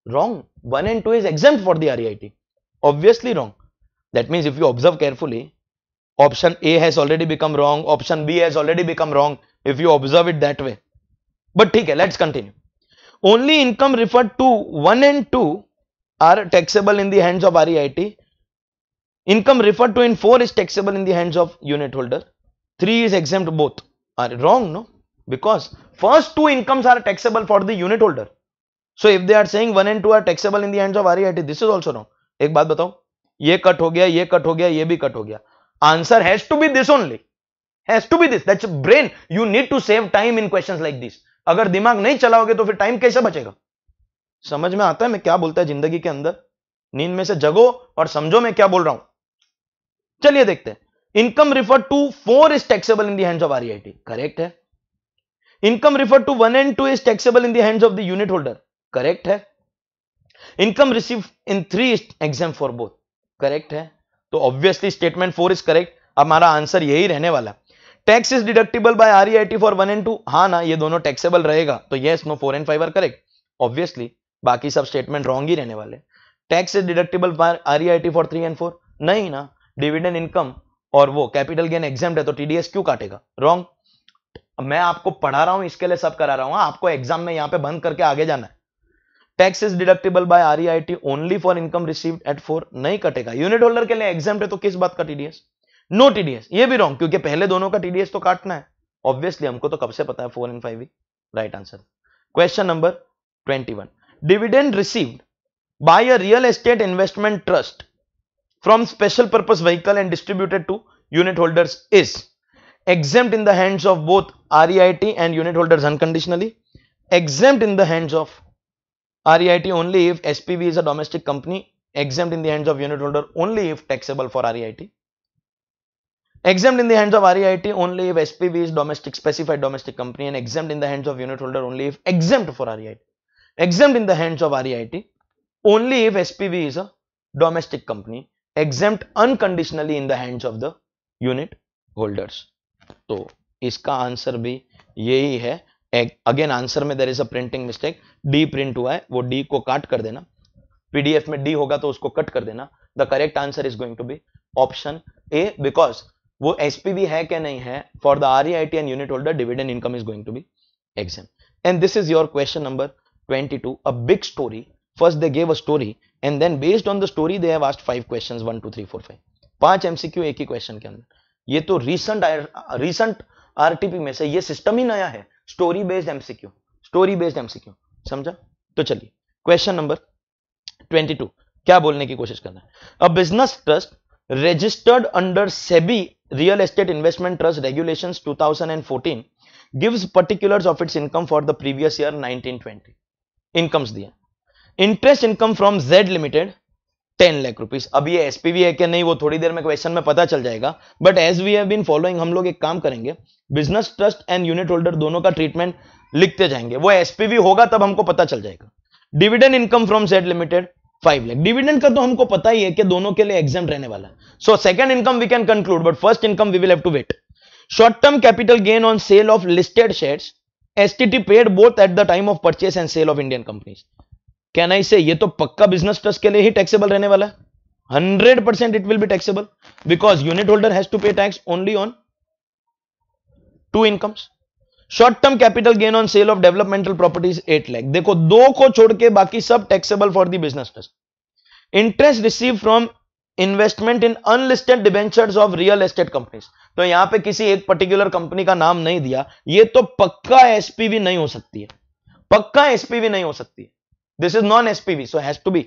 Wrong. 1 and 2 is exempt for the REIT. Obviously wrong. That means if you observe carefully, option A has already become wrong. Option B has already become wrong if you observe it that way. But okay, let's continue. Only income referred to 1 and 2 are taxable in the hands of REIT. Income referred to in 4 is taxable in the hands of unit holder. 3 is exempt, both are wrong, no, because first 2 incomes are taxable for the unit holder. So if they are saying 1 and 2 are taxable in the hands of REIT, this is also wrong. एक बात बताओ, ये cut हो गया, ये cut हो गया, ये भी कट हो गया. Answer has to be this only. Has to be this. That's brain. You need to save time in questions like this. अगर दिमाग नहीं चलाओगे तो फिर टाइम कैसे बचेगा? समझ में आता है मैं क्या बोलता है जिंदगी के अंदर? नींद में से जगो और समझो मैं क्या बोल रहा हूं. चलिए देखते हैं. Income referred to 4 is taxable in the hands of REIT. Correct है. Income referred to 1 and 2 is taxable in the hands of the unit holder. Correct है. Income received in 3 is exempt for both. Correct है. तो obviously statement 4 is correct. अब हमारा answer यही रहने वाला. Tax is deductible by REIT for 1 and 2. हाँ ना, ये दोनों taxable रहेगा. तो yes, no, 4 and 5 are correct. Obviously बाकी सब statement wrong ही रहने वाले. Tax is deductible by REIT for 3 and 4. नहीं ना, dividend income और वो कैपिटल गेन एग्जाम्ड है तो टीडीएस क्यों काटेगा? रॉन्ग. मैं आपको पढ़ा रहा हूं इसके लिए सब करा रहा हूं. आपको एग्जाम में यहां पे बंद करके आगे जाना है. Tax is deductible by REIT only for income received at 4. नहीं कटेगा. यूनिट होल्डर के लिए एग्जाम्ड है तो किस बात का टीडीएस? No TDS. ये भी रॉन्ग क्योंकि पहले दोनों का टीडीएस तो काटना है. ऑब्वियसली हमको तो कब से पता है 4 and 5 he right answer. Question number 21. Dividend received by a real estate investment trust from special purpose vehicle and distributed to unit holders is exempt in the hands of both REIT and unit holders unconditionally, exempt in the hands of REIT only if SPV is a domestic company, exempt in the hands of unit holder only if taxable for REIT, exempt in the hands of REIT only if SPV is domestic specified domestic company, and exempt in the hands of unit holder only if exempt for REIT, exempt in the hands of REIT only if SPV is a domestic company, exempt unconditionally in the hands of the unit holders. तो इसका answer भी यही है. Again answer में there is a printing mistake, D print हुआ है, वो D को काट कर देना, पीडीएफ में डी होगा तो उसको कट कर देना. The correct answer is going to be option A, because वो एसपीवी है क्या नहीं है, for the REIT and unit holder dividend income is going to be exempt. And this is your question number 22, a big story. First they gave a story and then based on the story they have asked 5 क्वेश्चंस, 1 2 3 4 5, 5 MCQ एक ही question के अंदर. ये तो recent RTP में से ये सिस्टम ही नया है, story based MCQ, story based MCQ, समझा. तो चलिए क्वेश्चन नंबर 22 क्या बोलने की कोशिश करना है. A business trust registered under SEBI Real Estate Investment Trust Regulations 2014 gives particulars of its income for the previous year 1920. Incomes दिया. Interest income from Z limited 10 lakh rupees. अब ये एसपीवी है क्या नहीं वो थोड़ी देर में क्वेश्चन में पता चल जाएगा, but as we have been following हम लोग एक काम करेंगे, business trust and unit holder दोनों का ट्रीटमेंट लिखते जाएंगे, वो एसपीवी होगा तब हमको पता चल जाएगा. Dividend income from Z limited 5 lakh. Dividend का तो हमको पता ही है कि दोनों के लिए एग्जाम रहने वाला है, so second income we can conclude, but first income we will have to wait. Short term capital gain on sale of listed shares, STT paid both at the time of purchase and sale of Indian companies. Can I say ये तो पक्का business trust के लिए ही taxable रहने वाला है, 100% it will be taxable, because unit holder has to pay tax only on 2 incomes. Short term capital gain on sale of developmental properties 8 lakh. देखो दो को छोड़ के बाकी सब taxable for the business trust. Interest receive from investment in unlisted debentures of real estate companies. तो यहां पे किसी एक पर्टिकुलर कंपनी का नाम नहीं दिया, ये तो पक्का एसपीवी नहीं हो सकती है, पक्का एसपीवी नहीं हो सकती है. This is non SPV, so has to be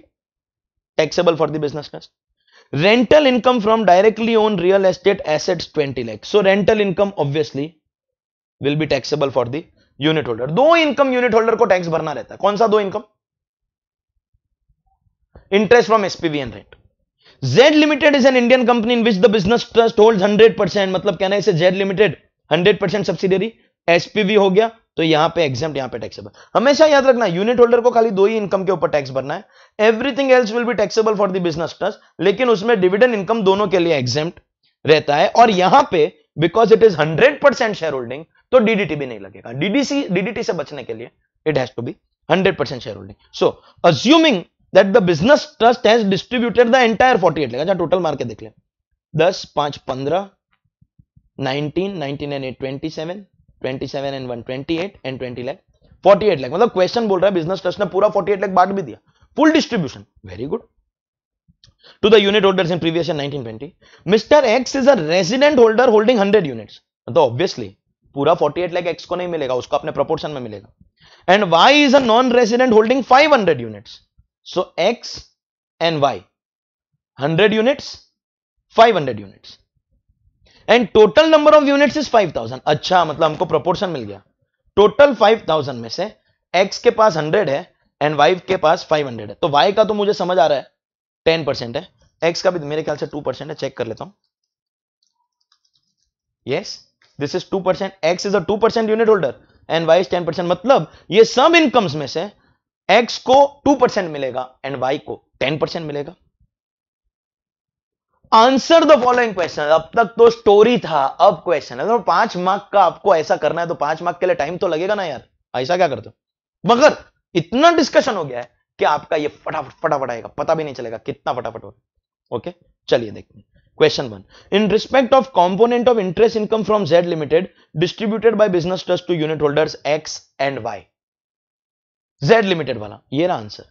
taxable for the business trust. Rental income from directly own real estate assets 20 lakh. So rental income obviously will be taxable for the unit holder. दो income unit holder को tax भरना रहता है. कौन सा दो income? Interest from SPV and rent. Z limited is an Indian company in which the business trust holds 100%, मतलब कहना है इसे Z लिमिटेड 100% सब्सिडियरी. एसपीवी हो गया तो यहां पे एग्जाम्प्ट, यहां पे टैक्सेबल. हमेशा याद रखना यूनिट होल्डर को खाली दो ही इनकम के ऊपर टैक्स भरना है, everything else will be taxable for the business trust, लेकिन उसमें डिविडेंड इनकम दोनों के लिए एग्जाम्प्ट रहता है. और यहां पे because it is 100% share holding तो डीडीटी भी नहीं लगेगा. डीडीटी से बचने के लिए it has to be 100% share holding. So assuming that the business trust has distributed the entire 48 lakh. Total मार के देख ले, 10 5 15 19 19 and 8 27 27 and 1 28 and 20 lakh 48 lakh. मतलब क्वेश्चन बोल रहा है बिजनेस ट्रस्ट ने पूरा 48 लाख बांट भी दिया, full distribution. Very good. To the unit holders in previous year 1920, Mr. X is a resident holder holding 100 units. तो obviously पूरा 48 लाख X को नहीं मिलेगा, उसको अपने proportion में मिलेगा. And Y is a non-resident holding 500 units. So X and Y 100 units, 500 units. And total number of units is 5000. अच्छा, मतलब हमको proportion मिल गया. Total 5000 में से X के पास 100 है and Y के पास 500 है. तो Y का तो मुझे समझ आ रहा है 10% है, X का भी मेरे ख्याल से 2% है, चेक कर लेता हूं. Yes, this is 2%. X is a 2% unit holder and Y is 10%. मतलब ये सब इनकम्स में से X को 2% मिलेगा एंड Y को 10% मिलेगा. Answer the following question. अब तक तो स्टोरी था, अब क्वेश्चन है. तो 5 मार्क का आपको ऐसा करना है तो 5 मार्क के लिए टाइम तो लगेगा ना यार, ऐसा क्या करते हो. मगर इतना डिस्कशन हो गया है कि आपका ये फटाफट आएगा, पता भी नहीं चलेगा कितना फटाफट हो. ओके, चलिए देखते हैं. Question 1. In respect of component of interest income from Z limited distributed by business trust to unit holders X and Y. Z limited वाला ये रहा answer.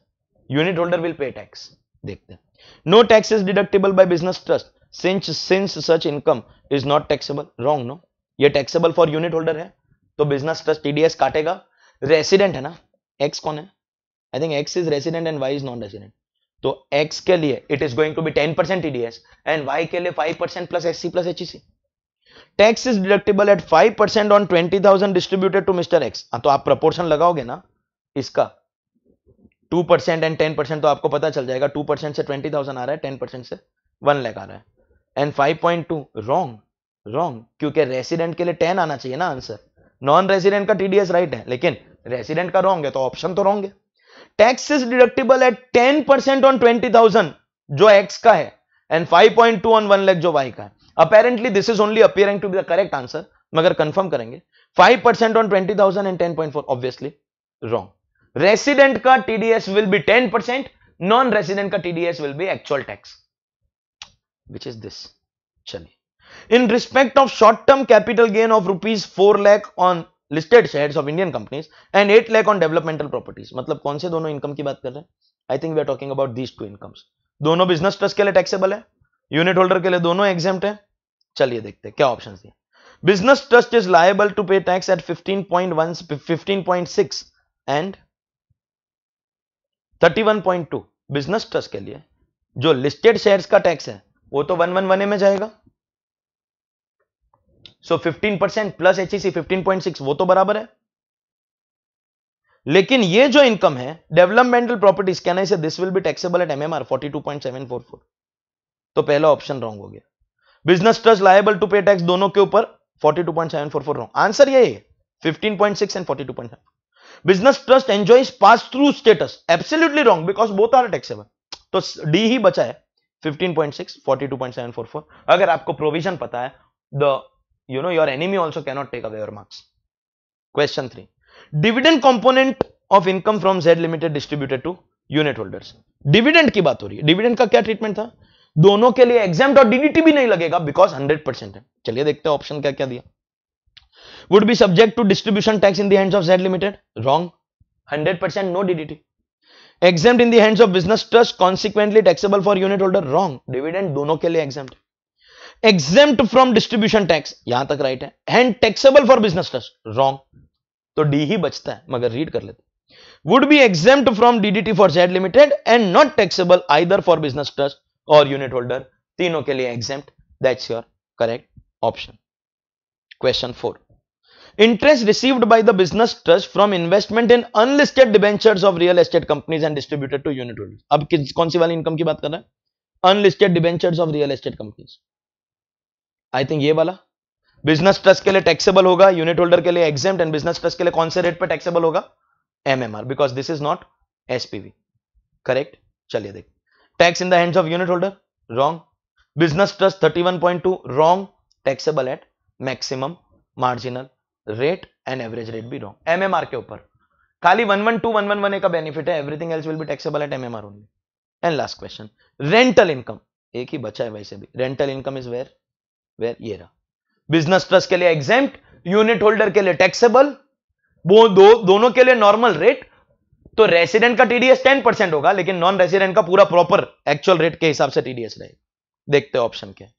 Unit holder will pay tax. देखते हैं. No tax is deductible by business trust since such income is not taxable. Wrong. No, ये taxable for unit holder है तो business trust TDS काटेगा. Resident है ना, X कौन है? I think X is resident and Y is non-resident. तो x के लिए it is going to be 10% TDS and y के लिए 5% plus SC plus HEC. Tax is deductible at 5% on 20,000 distributed to mister X. तो आप proportion लगाओगे ना इसका 2% एंड 10%, तो आपको पता चल जाएगा 2% से 20,000 आ रहा है, 10% से 1 लाख आ रहा है. एंड 5.2 रॉन्ग क्योंकि रेसिडेंट के लिए 10 आना चाहिए ना आंसर. नॉन रेसिडेंट का TDS राइट है लेकिन रेसिडेंट का रॉन्ग है, तो ऑप्शन तो रॉन्ग है. Tax is deductible at 10% on 20,000 जो एक्स का है एंड 5.2 ऑन 1 लाख जो वाई का है. Apparently this is only appearing to be the correct answer, मगर कंफर्म करेंगे. 5% on 20,000 and 10.4 obviously wrong. Resident का TDS will be 10%, non-resident का TDS will be actual tax, which is this. चलिए, in respect of short-term capital gain of rupees 4 lakh on listed shares of Indian companies and 8 lakh on developmental properties. मतलब कौन से दोनों income की बात कर रहे हैं? I think we are talking about these two incomes. दोनों बिजनेस ट्रस्ट के लिए टैक्सेबल है, यूनिट होल्डर के लिए दोनों एग्जेम्प्ट है. चलिए देखते हैं क्या ऑप्शन दिए. Business trust is liable to pay tax at 15.1 15.6 and 31.2. Business trust के लिए जो लिस्टेड शेयर्स का टैक्स है वो तो 111A में जाएगा. सो 15% प्लस HEC 15.6 वो तो बराबर है. लेकिन ये जो इनकम है developmental properties, can I say this will be taxable at MMR 42.744. तो पहला ऑप्शन रॉन्ग हो गया. Business trust liable to pay tax दोनों के ऊपर 42.744 रॉन्ग. आंसर ये है 15.6 and 42.7. Business trust enjoys pass through status, absolutely wrong because both are taxable. तो डी ही बचा है 15.6 42.744. अगर आपको प्रोविजन पता है, the your enemy also cannot take away your marks. Question 3. Dividend component of income from Z limited distributed to unit holders. Dividend की बात हो रही है. डिविडेंड का क्या ट्रीटमेंट था? दोनों के लिए एग्जाम्प्ट और डीडीटी भी नहीं लगेगा बिकॉज 100% है. चलिए देखते हैं ऑप्शन क्या क्या दिया. Would be subject to distribution tax in the hands of Z limited, wrong. 100% no DDT. Exempt in the hands of business trust, consequently taxable for unit holder, wrong. Dividend दोनों के लिए exempt. Exempt from distribution tax, यहां तक right है. And taxable for business trust, wrong. तो D ही बचता है, मगर रीड कर लेते. Would be exempt from DDT for Z limited and not taxable either for business trust और यूनिट होल्डर, तीनों के लिए exempt. That's your correct option. Question 4. Interest received by the business trust from investment in unlisted debentures of real estate companies and distributed to unit holder. अब कौन सी वाली income की बात कर रहा है? Unlisted debentures of real estate companies. I think ये वाला बिजनेस ट्रस्ट के लिए टैक्सेबल होगा, यूनिट होल्डर के लिए एग्जेम्प्ट, एंड बिजनेस ट्रस्ट के लिए कौन से रेट पे टैक्सेबल होगा? MMR, because this is not SPV. Correct. चलिए देखिए. Tax in the hands of unit holder, wrong. Business trust 31.2, wrong. Taxable at maximum marginal rate and average rate भी wrong. MMR के ऊपर खाली 112 111A का benefit है, everything else will be taxable at MMR only. And last question. Rental income, एक ही बचा है वैसे भी. रेंटल इनकम इज वेयर ये रहा. बिजनेस ट्रस्ट के लिए एग्जेम्प्ट, यूनिट होल्डर के लिए टैक्सेबल, वो दोनों के लिए नॉर्मल रेट. तो रेसिडेंट का TDS 10% होगा, लेकिन नॉन रेसिडेंट का पूरा प्रॉपर एक्चुअल रेट के हिसाब से TDS रहेगा. देखते हैं ऑप्शन क्या है.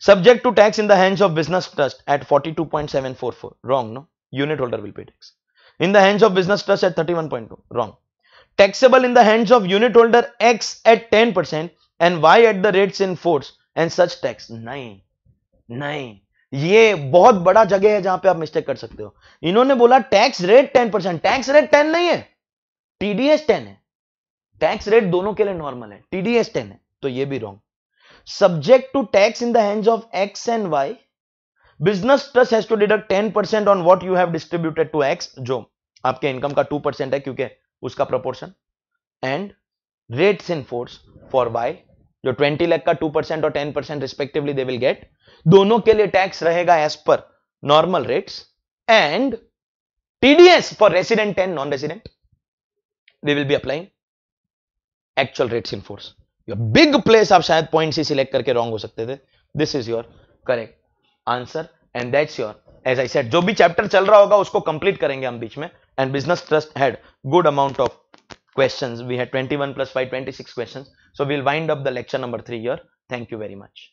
Subject to tax in the hands of business trust at 42.744, wrong. No, unit holder will pay tax. In the hands of business trust at 31.2, wrong. Taxable in the hands of unit holder X at 10% and Y at the rates in force and such tax. नहीं, ये बहुत बड़ा जगह है जहां पे आप mistake कर सकते हो. इन्होंने बोला टैक्स रेट 10%, टैक्स रेट 10 नहीं है, TDS 10 है. टैक्स रेट दोनों के लिए नॉर्मल है, TDS 10 है, तो ये भी wrong. Subject to tax in the hands of X and Y, business trust has to deduct 10% on what you have distributed to X, जो आपके इनकम का 2% है क्योंकि उसका proportion, and rates in force for Y, जो 20 लाख का 2% और 10% respectively they will get. दोनों के लिए टैक्स रहेगा as per normal rates, and TDS for resident 10, non resident we will be applying actual rates in force. Your big place आप शायद point C select करके रॉन्ग हो सकते थे. This is your correct answer and that's your, as I said, जो भी chapter चल रहा होगा उसको कंप्लीट करेंगे हम बीच में. And business trust had good amount of questions. We had 21 plus 5, 26 questions. So we'll wind up the lecture number 3 here. Thank you very much.